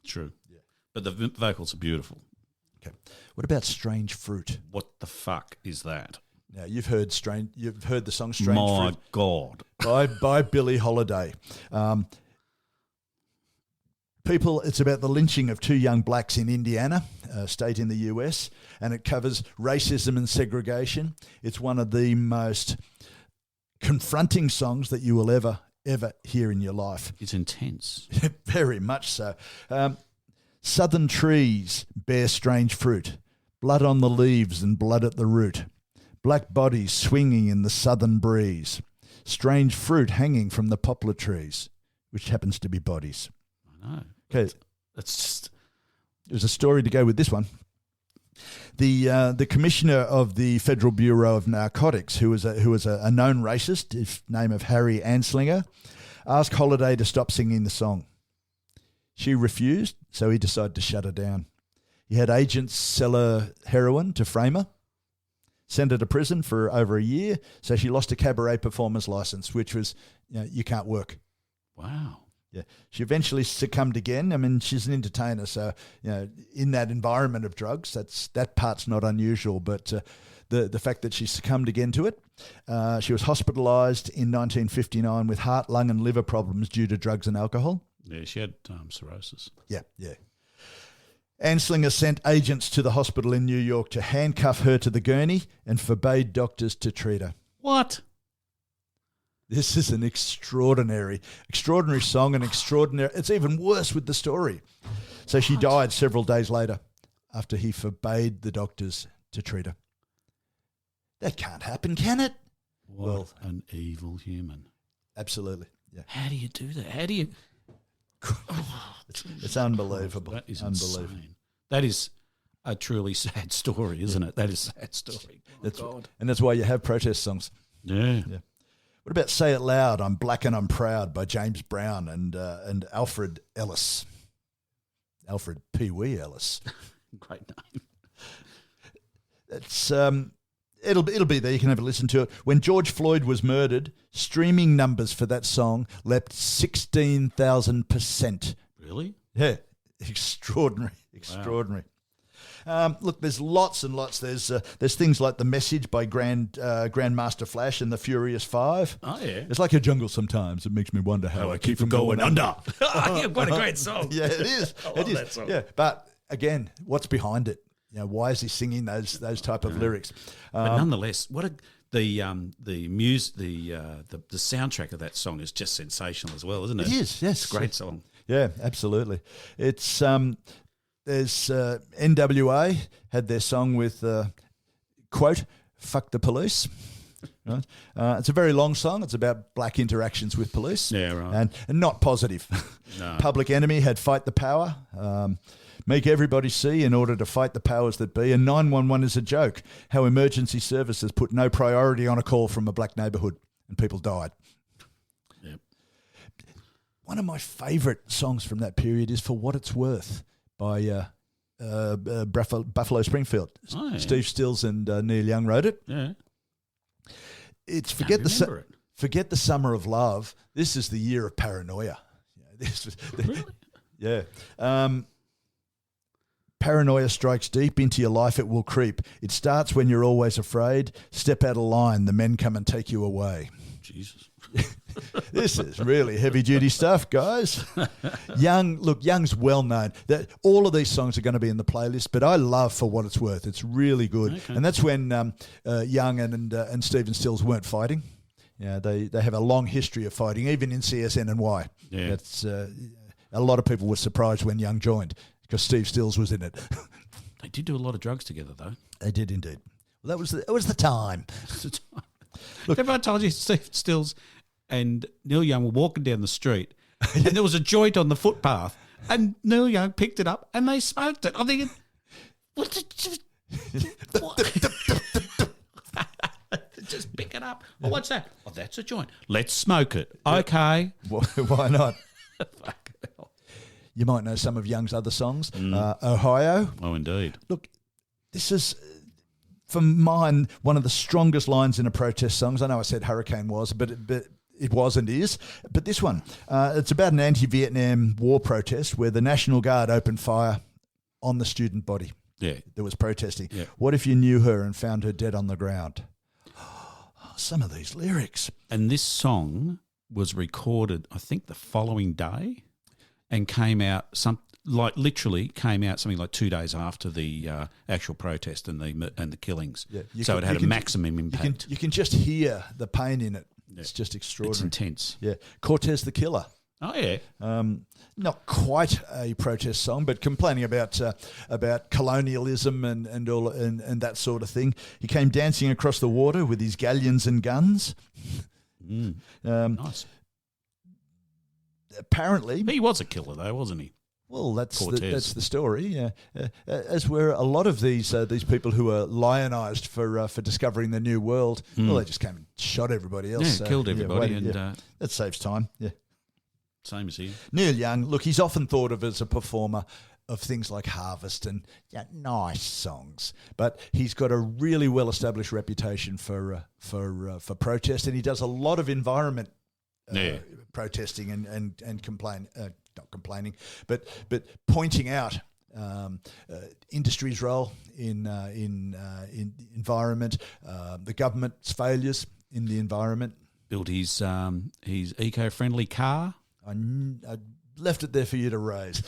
True. Yeah. But the vocals are beautiful. Okay. What about Strange Fruit? What the fuck is that? Now you've heard the song Strange Fruit. My God. By Billie Holiday. People, it's about the lynching of two young blacks in Indiana, a state in the US, and it covers racism and segregation. It's one of the most confronting songs that you will ever hear in your life. It's intense. Very much so. Southern trees bear strange fruit, blood on the leaves and blood at the root, black bodies swinging in the southern breeze, strange fruit hanging from the poplar trees, which happens to be bodies. I know. Okay, that's just. There's a story to go with this one. The commissioner of the Federal Bureau of Narcotics, who was a known racist, his name of Harry Anslinger, asked Holiday to stop singing the song. She refused, so he decided to shut her down. He had agents sell her heroin to frame her, send her to prison for over a year, so she lost a cabaret performer's license, which was, you can't work. Wow. Yeah, she eventually succumbed again. I mean, she's an entertainer, so in that environment of drugs, that part's not unusual. But the fact that she succumbed again to it, she was hospitalised in 1959 with heart, lung, and liver problems due to drugs and alcohol. Yeah, she had cirrhosis. Yeah. Anslinger sent agents to the hospital in New York to handcuff her to the gurney and forbade doctors to treat her. What? This is an extraordinary song, it's even worse with the story. So she died several days later after he forbade the doctors to treat her. That can't happen, can it? What an evil human. Absolutely. Yeah. How do you do that? How do you... It's unbelievable. That is unbelievable. insane. That is a truly sad story, isn't it? That is a sad story. God. And that's why you have protest songs. Yeah. What about Say It Loud, I'm Black and I'm Proud by James Brown and Alfred Ellis. Alfred Pee Wee Ellis. Great name. It's it'll be there. You can have a listen to it. When George Floyd was murdered, streaming numbers for that song leapt 16,000%. Really? Yeah, extraordinary. Look, there's lots and lots. There's things like The Message by Grandmaster Flash and the Furious Five. Oh, yeah. It's like a jungle sometimes. It makes me wonder how I keep from going under. Yeah, what a great song. Yeah, it is. I love that song. Yeah, but again, what's behind it? Why is he singing those type of lyrics? But nonetheless, the soundtrack of that song is just sensational as well, isn't it? It is. Yes, it's a great song. Yeah, absolutely. It's there's NWA had their song with, quote, "Fuck the police." Right? It's a very long song. It's about black interactions with police. Yeah, right. And not positive. No. Public Enemy had Fight the Power. Make everybody see in order to fight the powers that be. And 911 is a joke. How emergency services put no priority on a call from a black neighbourhood and people died. Yep. One of my favourite songs from that period is For What It's Worth by Buffalo Springfield. Oh, yeah. Steve Stills and Neil Young wrote it. Yeah. It's Forget Forget the Summer of Love. This is the year of paranoia. This was Really? Yeah. Paranoia strikes deep into your life, it will creep. It starts when you're always afraid. Step out of line, the men come and take you away. Jesus. This is really heavy-duty stuff, guys. Young's well-known. All of these songs are going to be in the playlist, but I love For What It's Worth. It's really good. Okay. And that's when Young and Stephen Stills weren't fighting. Yeah, they have a long history of fighting, even in CSN&Y. Yeah. That's a lot of people were surprised when Young joined because Steve Stills was in it. They did do a lot of drugs together, though. They did indeed. Well, that was the time. Look, have I told you Steve Stills and Neil Young were walking down the street and there was a joint on the footpath and Neil Young picked it up and they smoked it. I'm thinking, what? Just pick it up. Oh, what's that? Oh, that's a joint. Let's smoke it. Okay. Why not? Fuck hell. You might know some of Young's other songs. Ohio. Oh, indeed. Look, this is, for mine, one of the strongest lines in a protest songs. I know I said Hurricane was, but it was and is. But this one, it's about an anti-Vietnam War protest where the National Guard opened fire on the student body that was protesting. Yeah. What if you knew her and found her dead on the ground? Some of these lyrics. And this song was recorded, I think, the following day and came out literally came out something like 2 days after the actual protest and the killings. Yeah, so it had a maximum impact. You can just hear the pain in it. Yeah. It's just extraordinary. It's intense. Yeah. Cortez the Killer. Oh, yeah. Not quite a protest song, but complaining about colonialism and all and that sort of thing. He came dancing across the water with his galleons and guns. Nice. Apparently, he was a killer, though, wasn't he? Well, that's the story. Yeah, as were a lot of these people who were lionised for discovering the new world. Well, they just came and shot everybody else. Yeah, killed everybody, that saves time. Yeah. Same as he. Neil Young, look, he's often thought of as a performer of things like Harvest and nice songs, but he's got a really well-established reputation for protest, and he does a lot of environment protesting and not complaining, but pointing out industry's role in environment, the government's failures in the environment. Built his eco-friendly car. I left it there for you to raise.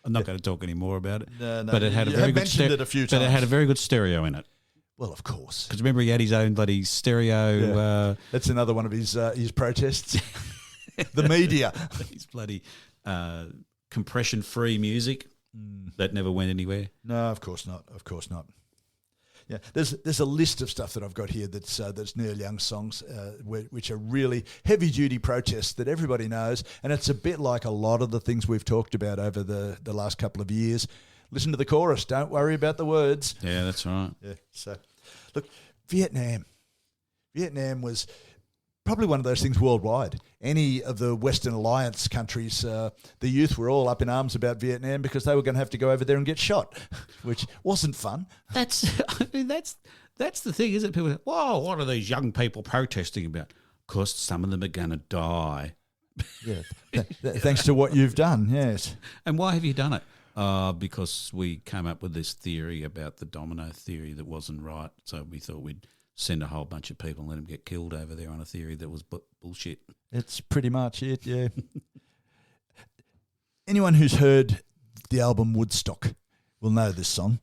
I'm not going to talk any more about it. No, but it had a very good it a few times. But it had a very good stereo in it. Well, of course. Because remember, he had his own bloody stereo. Yeah. That's another one of his protests. The media. His bloody compression-free music that never went anywhere. No, of course not. Of course not. Yeah, there's a list of stuff that I've got here that's Neil Young songs, which are really heavy-duty protests that everybody knows, and it's a bit like a lot of the things we've talked about over the last couple of years. Listen to the chorus. Don't worry about the words. Yeah, that's right. Yeah. So, look, Vietnam was probably one of those things worldwide. Any of the Western Alliance countries, the youth were all up in arms about Vietnam because they were going to have to go over there and get shot, which wasn't fun. That's the thing, isn't it? People say, whoa, what are these young people protesting about? Of course, some of them are going to die. Yeah, thanks to what you've done, yes. And why have you done it? Because we came up with this theory about the domino theory that wasn't right, so we thought we'd send a whole bunch of people and let them get killed over there on a theory that was bullshit. It's pretty much it, yeah. Anyone who's heard the album Woodstock will know this song.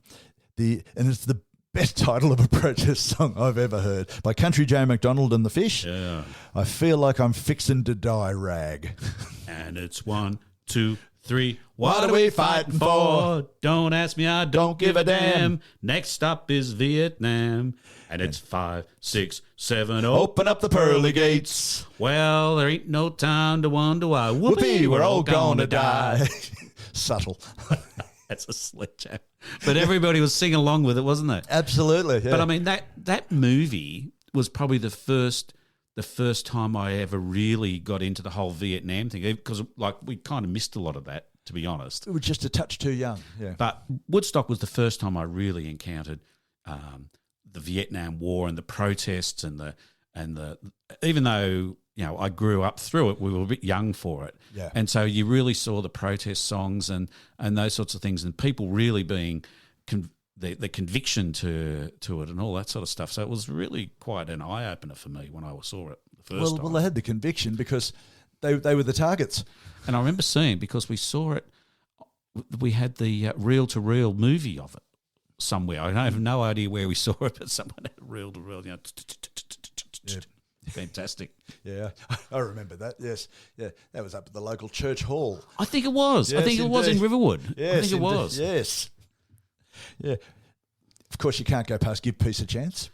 And it's the best title of a protest song I've ever heard, by Country Joe McDonald and the Fish. Yeah. I feel like I'm fixing to die, rag. And it's 1, 2, 3. What are we fighting for? Don't ask me, I don't give a damn. Next stop is Vietnam. And it's 5, 6, 7. Open up the pearly gates. Well, there ain't no time to wonder why. Whoopee, we're all gonna die. Subtle. That's a sledgehammer. But everybody was singing along with it, wasn't it? Absolutely. Yeah. But I mean, that movie was probably the first time I ever really got into the whole Vietnam thing, because like we kind of missed a lot of that, to be honest. We were just a touch too young. Yeah. But Woodstock was the first time I really encountered the Vietnam War and the protests and the even though I grew up through it, we were a bit young for it. Yeah. And so you really saw the protest songs and those sorts of things, and people really being the conviction to it and all that sort of stuff. So it was really quite an eye opener for me when I saw it the first time. Well, they had the conviction because they were the targets. And I remember seeing, because we saw it, we had the reel-to-reel movie of it somewhere. I have no idea where we saw it, but someone had a reel-to-reel. Fantastic. Yeah, I remember that. Yes, yeah, that was up at the local church hall. I think it was. Yes, I think it was in Riverwood. Yes, I think it was. Yes. Yeah. Of course, you can't go past "Give Peace a Chance."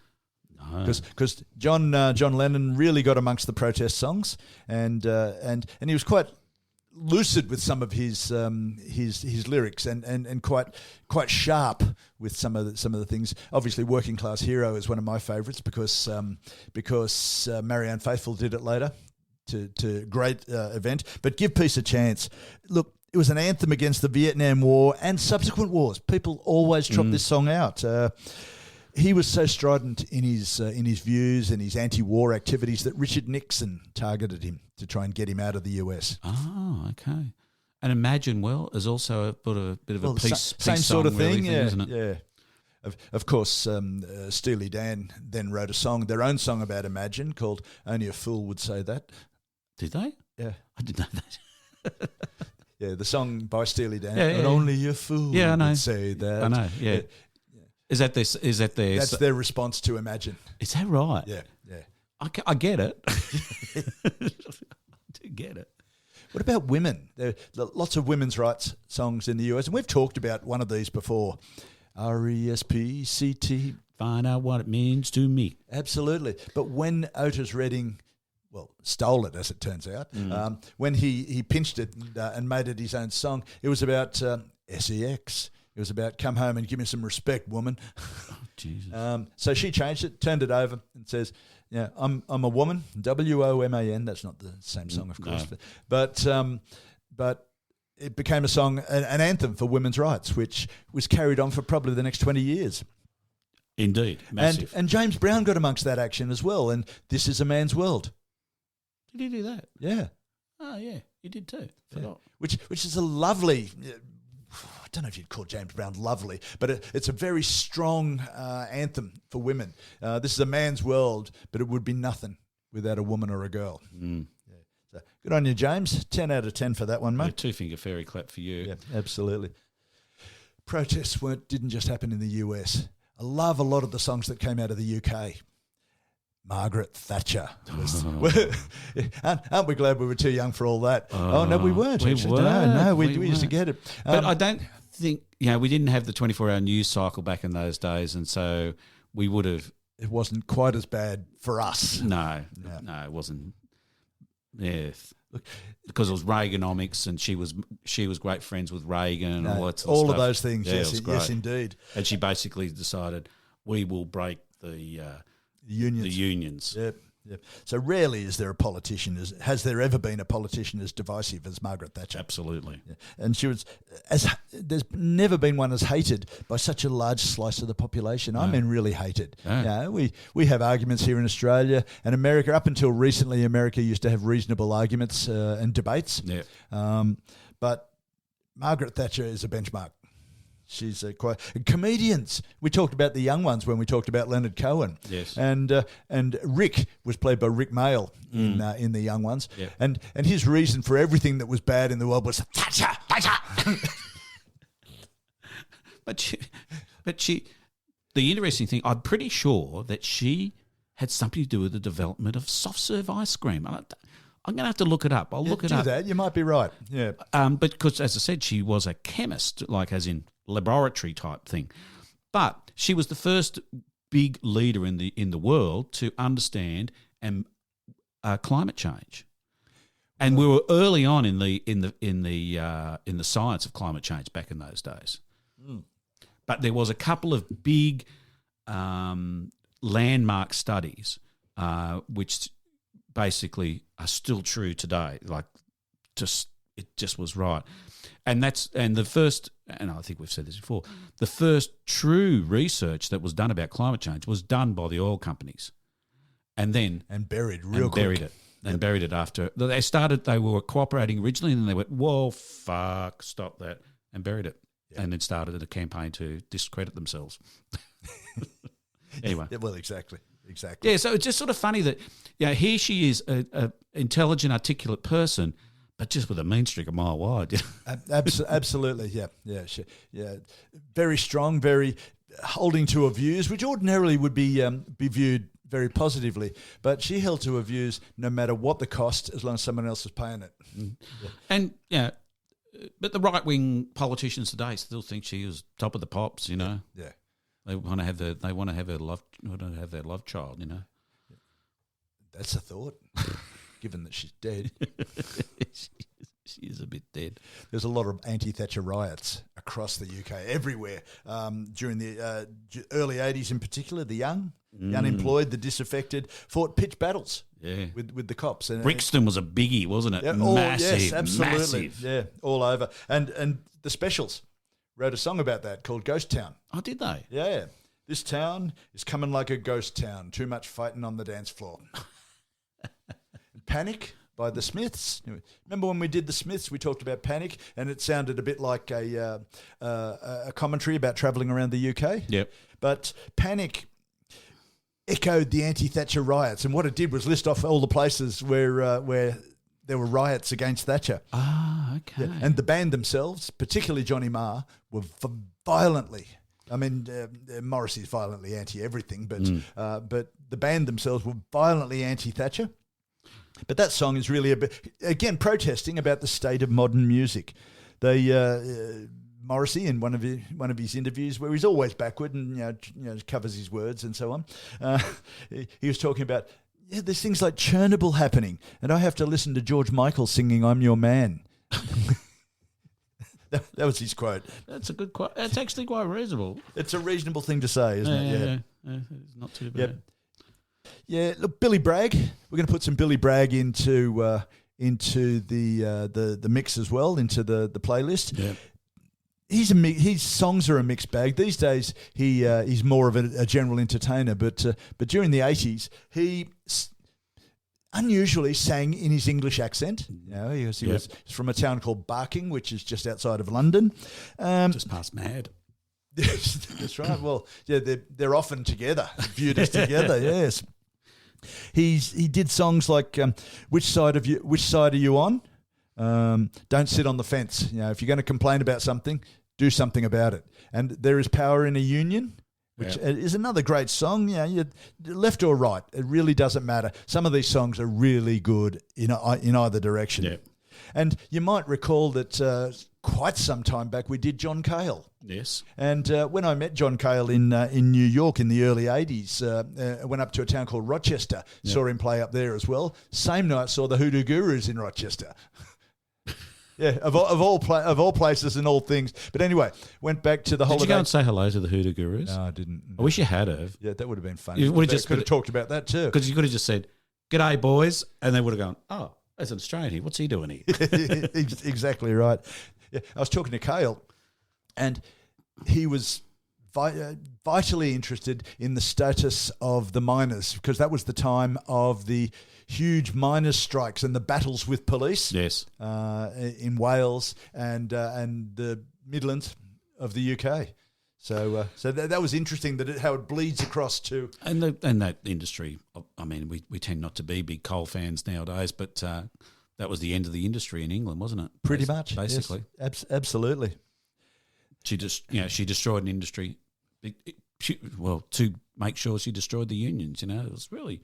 No. Because John Lennon really got amongst the protest songs, and he was quite lucid with some of his lyrics, and quite sharp with some of the things. Obviously, "Working Class Hero" is one of my favourites because Marianne Faithfull did it later to great event. But "Give Peace a Chance," look, it was an anthem against the Vietnam War and subsequent wars. People always trot this song out. He was so strident in his views and his anti-war activities that Richard Nixon targeted him to try and get him out of the US. Oh, okay. And Imagine Well is also a bit of a peace same sort of really thing, yeah, isn't it? Yeah. Of course, Steely Dan then wrote their own song about Imagine called "Only a Fool Would Say That." Did they? Yeah, I didn't know that. Yeah, the song by Steely Dan. Yeah. Only a fool I know. would say that. I know. Yeah. Is that this? Is that their? That's their response to Imagine. Is that right? Yeah. I get it. I do get it. What about women? There are lots of women's rights songs in the US, and we've talked about one of these before. RESPCT. Find out what it means to me. Absolutely. But when Otis Redding, stole it, as it turns out, when he pinched it and made it his own song, it was about SEX. It was about "Come home and give me some respect, woman." Oh, Jesus. So she changed it, turned it over, and says, "Yeah, I'm a woman." WOMAN. That's not the same song, of course, no. but it became a song, an anthem for women's rights, which was carried on for probably the next 20 years. Indeed, massive. And James Brown got amongst that action as well. And "This Is a Man's World." Did he do that? Yeah. Oh, yeah, he did too. Yeah. Which is a lovely. I don't know if you'd call James Brown lovely, but it's a very strong anthem for women. This is a man's world, but it would be nothing without a woman or a girl. Mm. Yeah. So good on you, James. 10 out of 10 for that one, mate. Yeah, two-finger fairy clap for you. Yeah, absolutely. Protests didn't just happen in the US. I love a lot of the songs that came out of the UK. Margaret Thatcher. Aren't we glad we were too young for all that? Oh, no, we weren't. We actually. weren't. No, we used to get it. But I don't think, we didn't have the 24-hour news cycle back in those days, and so we would have... It wasn't quite as bad for us. No, it wasn't. Yeah, because it was Reaganomics, and she was great friends with Reagan and all that sort of all stuff. of those things, Yeah, yes, indeed. And she basically decided, we will break the unions. Yep. So rarely is there a politician, has there ever been a politician as divisive as Margaret Thatcher? Absolutely. Yeah. And she was, there's never been one as hated by such a large slice of the population. I mean, really hated. We have arguments here in Australia and America. Up until recently, America used to have reasonable arguments and debates. Yeah. But Margaret Thatcher is a benchmark. She's quite comedians. We talked about the young ones when we talked about Leonard Cohen. Yes, and Rick was played by Rick Mail in the young ones. Yeah. And his reason for everything that was bad in the world was Thatcher. but she. The interesting thing, I'm pretty sure that she had something to do with the development of soft serve ice cream. I'm going to have to look it up. I'll look it do up. that. You might be right. Yeah. But because, as I said, she was a chemist, like as in laboratory type thing. But she was the first big leader in the world to understand climate change. And we were early on in the science of climate change back in those days. Mm. But there was a couple of big landmark studies which basically are still true today. Like, it just was right, and the first. And I think we've said this before. The first true research that was done about climate change was done by the oil companies, and buried it. And buried it after they started. They were cooperating originally, and then they went, "Whoa, fuck, stop that," and buried it, and then started a campaign to discredit themselves. Anyway, well, exactly. Yeah, so it's just sort of funny that here she is, a intelligent, articulate person, but just with a mean streak a mile wide. Absolutely, yeah, very strong, very holding to her views, which ordinarily would be viewed very positively, but she held to her views no matter what the cost, as long as someone else was paying it. Mm. And but the right wing politicians today still think she was top of the pops. Yeah. They want to have their love child. That's a thought, given that she's dead. She is a bit dead. There's a lot of anti-Thatcher riots across the UK, everywhere, during the early 80s in particular. The young, the unemployed, the disaffected fought pitched battles with the cops. And Brixton was a biggie, wasn't it? Yeah, massive, yes, absolutely. massive. Yeah, all over. And the Specials wrote a song about that called Ghost Town. Oh, did they? Yeah. This town is coming like a ghost town. Too much fighting on the dance floor. Panic by the Smiths. Remember when we did the Smiths, we talked about Panic, and it sounded a bit like a commentary about travelling around the UK. Yep. But Panic echoed the anti-Thatcher riots, and what it did was list off all the places where there were riots against Thatcher. Ah, okay. Yeah. And the band themselves, particularly Johnny Marr, were violently. I mean, Morrissey's violently anti-everything, but the band themselves were violently anti-Thatcher. But that song is really again protesting about the state of modern music. Morrissey, in one of his interviews, where he's always backward and covers his words and so on, he was talking about there's things like Chernobyl happening, and I have to listen to George Michael singing "I'm Your Man." That was his quote. That's a good quote. That's actually quite reasonable. It's a reasonable thing to say, isn't it? Yeah. It's not too bad. Yep. Yeah, look, Billy Bragg. We're going to put some Billy Bragg into the mix as well, into the playlist. Yeah. His songs are a mixed bag. These days, he's more of a general entertainer, but during the 80s, he unusually sang in his English accent. He was from a town called Barking, which is just outside of London. Just past Mad. That's right. Well, yeah, they're often together, viewed as together. Yes. He did songs like "Which Side Are You On?" "Don't Sit on the Fence." If you're going to complain about something, do something about it. And "There Is Power in a Union," which is another great song. You're left or right, it really doesn't matter. Some of these songs are really good in either direction. Yeah. And you might recall that quite some time back we did John Cale. Yes. And when I met John Cale in New York in the early 80s, I went up to a town called Rochester, saw him play up there as well. Same night saw the Hoodoo Gurus in Rochester. Yeah, of all places and all things. But anyway, went back to the holiday. Did you go and say hello to the Hoodoo Gurus? No, I didn't. I wish you had have. Yeah, that would have been fun. You would have could have talked about that too. Because you could have just said, "G'day, boys," and they would have gone, "Oh, there's an Australian here. What's he doing here?" Exactly right. Yeah, I was talking to Cale, and he was vitally interested in the status of the miners, because that was the time of the huge miners' strikes and the battles with police. Yes. In Wales and the Midlands of the UK. So that was interesting how it bleeds across to and that industry. I mean, we tend not to be big coal fans nowadays, but that was the end of the industry in England, wasn't it? Pretty much, basically. Yes, absolutely. She destroyed an industry. To make sure she destroyed the unions. It was really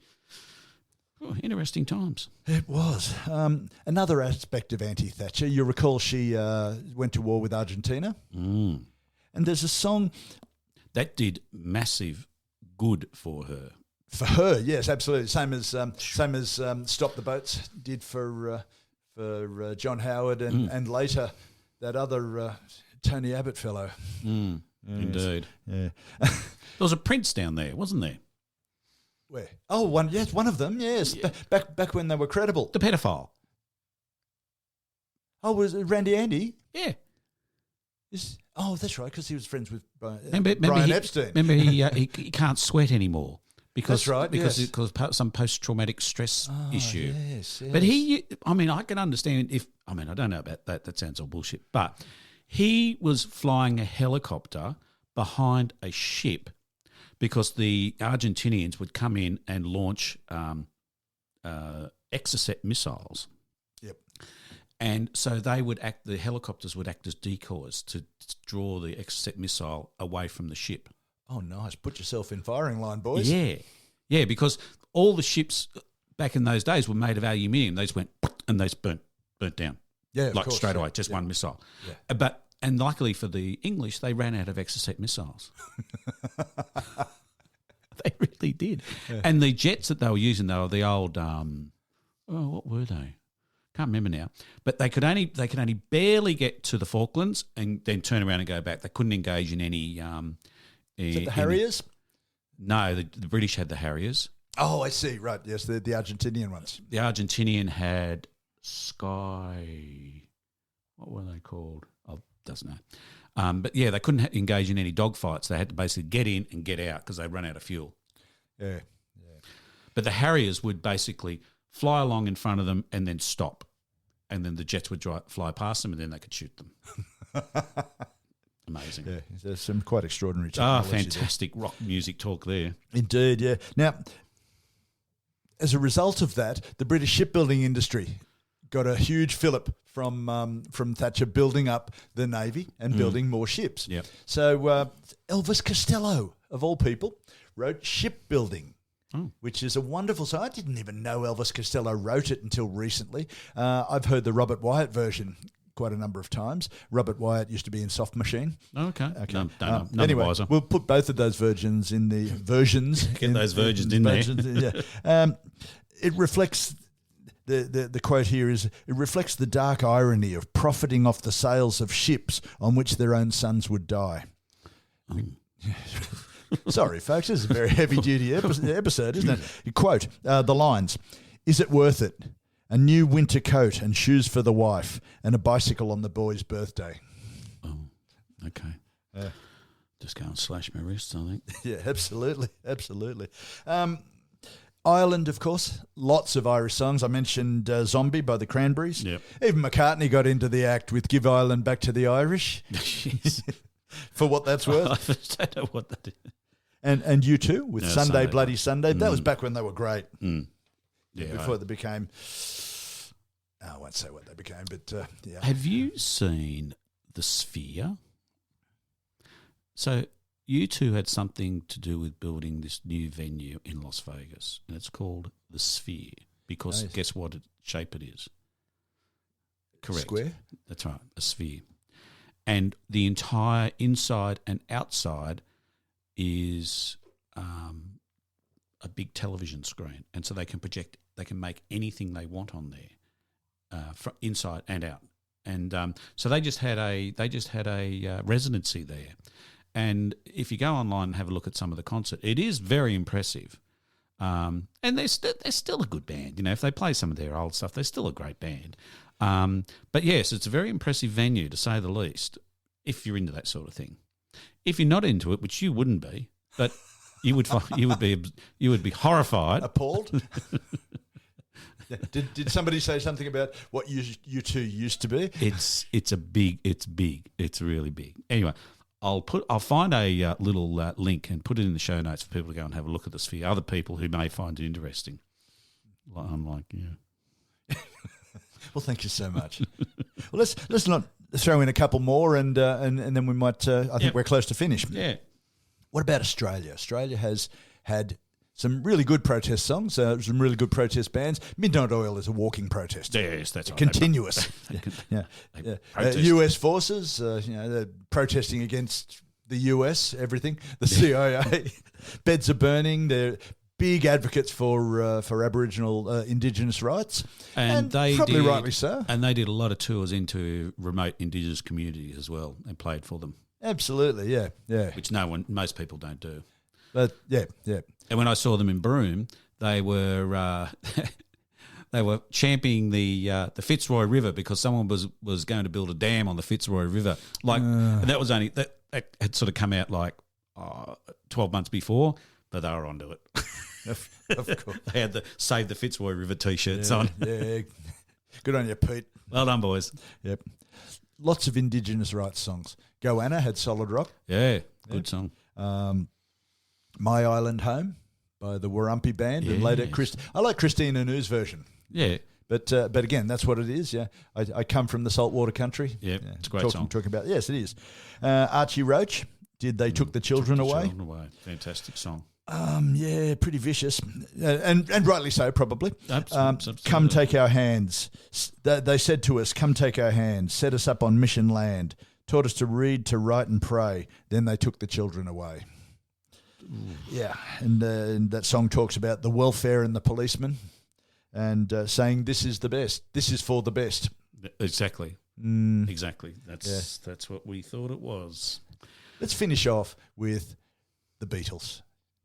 Oh, interesting times. It was. Another aspect of anti-Thatcher, you recall she went to war with Argentina. Mm. And there's a song... That did massive good for her. For her, yes, absolutely. Same as Stop the Boats did for John Howard and later that other Tony Abbott fellow. Mm. Yes. Indeed. Yeah. There was a Prince down there, wasn't there? Where? Oh, one. Yes, one of them. Yes, Yeah. back when they were credible. The pedophile. Oh, was it Randy Andy? Yeah. That's right, because he was friends with Brian Remember Epstein. Remember he can't sweat anymore because That's right, because yes. because some post traumatic stress issue. Yes. But I can understand I don't know about that. That sounds all bullshit. But he was flying a helicopter behind a ship because the Argentinians would come in and launch Exocet missiles. Yep. And so the helicopters would act as decoys to draw the Exocet missile away from the ship. Oh, nice. Put yourself in firing line, boys. Yeah. Yeah, because all the ships back in those days were made of aluminium. They just went and they just burnt down. Yeah, of like course, straight yeah, away, just yeah. one missile. Yeah. And luckily for the English, they ran out of Exocet missiles. They really did. Yeah. And the jets that they were using, they were the old, what were they? Can't remember now. But they could only barely get to the Falklands and then turn around and go back. They couldn't engage in any. Is it the Harriers? No, the British had the Harriers. Oh, I see. Right. Yes, the Argentinian ones. The Argentinian had Sky. What were they called? Oh, doesn't know. But yeah, they couldn't engage in any dogfights. They had to basically get in and get out because they run out of fuel. Yeah. But the Harriers would basically fly along in front of them and then stop. And then the jets would fly past them and then they could shoot them. Amazing. Yeah, there's some quite extraordinary technology. Fantastic rock music talk there. Indeed, yeah. Now, as a result of that, the British shipbuilding industry got a huge fillip from Thatcher building up the Navy and building more ships. Yep. So Elvis Costello, of all people, wrote Shipbuilding. Which is a wonderful song. I didn't even know Elvis Costello wrote it until recently. I've heard the Robert Wyatt version quite a number of times. Robert Wyatt used to be in Soft Machine. Okay. No, anyway, wiser. We'll put both of those versions in the versions. Get those versions in there. Yeah. It reflects the quote here is, it reflects the dark irony of profiting off the sales of ships on which their own sons would die. Sorry, folks, this is a very heavy-duty episode, isn't it? You quote the lines, "Is it worth it? A new winter coat and shoes for the wife and a bicycle on the boy's birthday." Oh, okay. Yeah. Just go and slash my wrists, I think. Yeah, absolutely. Ireland, of course, lots of Irish songs. I mentioned Zombie by the Cranberries. Yep. Even McCartney got into the act with Give Ireland Back to the Irish. Yes. For what that's worth. I don't know what that is. And U2 with Sunday Bloody Sunday. That was back when they were great. Mm. Yeah, before they became... I won't say what they became, but yeah. Have you seen The Sphere? So U2 had something to do with building this new venue in Las Vegas, and it's called The Sphere because guess what shape it is? Correct. Square? That's right, a sphere. And the entire inside and outside is a big television screen, and so they can project. They can make anything they want on there, inside and out. And so they just had a residency there. And if you go online and have a look at some of the concert, it is very impressive. And they're still a good band. You know, if they play some of their old stuff, they're still a great band. But yes, it's a very impressive venue to say the least. If you're into that sort of thing, if you're not into it, which you wouldn't be, but you would be horrified, appalled. Did somebody say something about what you two used to be? It's big. It's really big. Anyway. I'll find a little link and put it in the show notes for people to go and have a look at the Sphere. Other people who may find it interesting, unlike you. Well, thank you so much. Well, let's not throw in a couple more, and then we might. I think we're close to finish. Yeah. What about Australia? Australia has had some really good protest songs, some really good protest bands. Midnight Oil is a walking protest. Yes, that's right. Continuous. They US forces, they're protesting against the US, everything. The CIA, beds are burning. They're big advocates for Aboriginal Indigenous rights, and they probably rightly so. And they did a lot of tours into remote Indigenous communities as well, and played for them. Absolutely, yeah. Which most people don't do. But yeah. And when I saw them in Broome, they were championing the Fitzroy River because someone was going to build a dam on the Fitzroy River. And that was only that had sort of come out like 12 months before, but they were onto it. Of course. They had the Save the Fitzroy River T-shirts on. Yeah, good on you, Pete. Well done, boys. Yep. Lots of Indigenous rights songs. Goanna had Solid Rock. Yeah, good song. My Island Home by the Warumpi Band, and later I like Christine Anu's version. Yeah. But again, that's what it is, yeah. I come from the saltwater country. Yeah, it's a great song. Talking about, yes, it is. Archie Roach did They Took the Children Away. Fantastic song. Yeah, pretty vicious. And rightly so, probably. Absolutely. Come take our hands. They said to us, come take our hands, set us up on mission land, taught us to read, to write and pray. Then they took the children away. Yeah, and that song talks about the welfare and the policemen, and saying this is the best. This is for the best. Exactly. Exactly. That's what we thought it was. Let's finish off with the Beatles.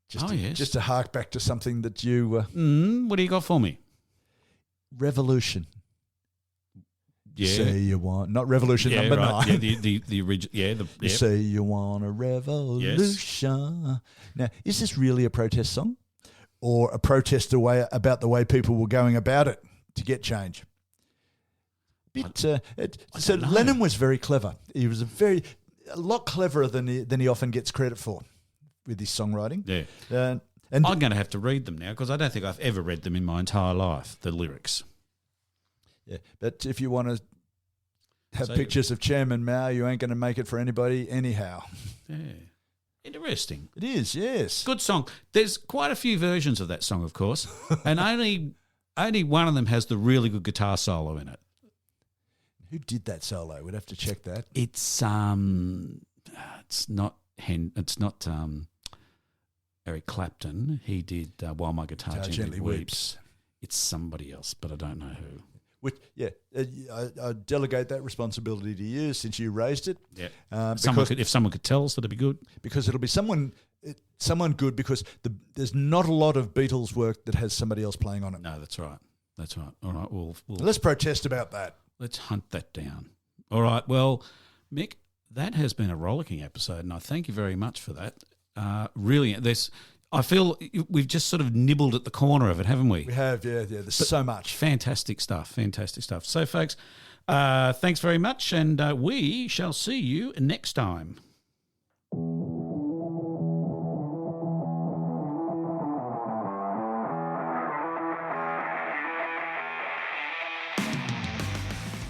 Just to hark back to something that you... what do you got for me? Revolution. Yeah. Say you want... Not Revolution number 9. Yeah, the original... Yeah. You say you want a revolution. Yes. Now, is this really a protest song? Or a protest about the way people were going about it to get change? So Lennon was very clever. He was a lot cleverer than he often gets credit for with his songwriting. Yeah. And I'm going to have to read them now because I don't think I've ever read them in my entire life, the lyrics. Yeah, but if you want to have pictures of Chairman Mao, you ain't going to make it for anybody anyhow. Yeah. Interesting. It is, yes. Good song. There's quite a few versions of that song, of course, and only one of them has the really good guitar solo in it. Who did that solo? We'd have to check that. It's not Eric Clapton. He did While My Guitar Gently Weeps. It's somebody else, but I don't know who. I delegate that responsibility to you since you raised it. Yeah. If someone could tell us, that'd be good. Because it'll be someone good because there's not a lot of Beatles work that has somebody else playing on it. No, that's right. All right, we'll let's protest about that. Let's hunt that down. All right. Well, Mick, that has been a rollicking episode, and I thank you very much for that. Really, I feel we've just sort of nibbled at the corner of it, haven't we? We have, yeah. There's so much. Fantastic stuff. So, folks, thanks very much, and we shall see you next time.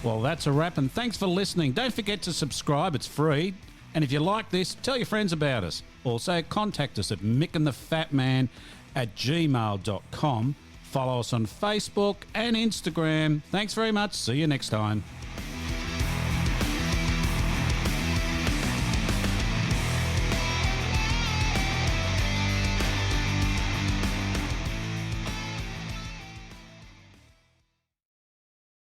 Well, that's a wrap, and thanks for listening. Don't forget to subscribe. It's free. And if you like this, tell your friends about us. Also, contact us at mickandthefatman@gmail.com. Follow us on Facebook and Instagram. Thanks very much. See you next time.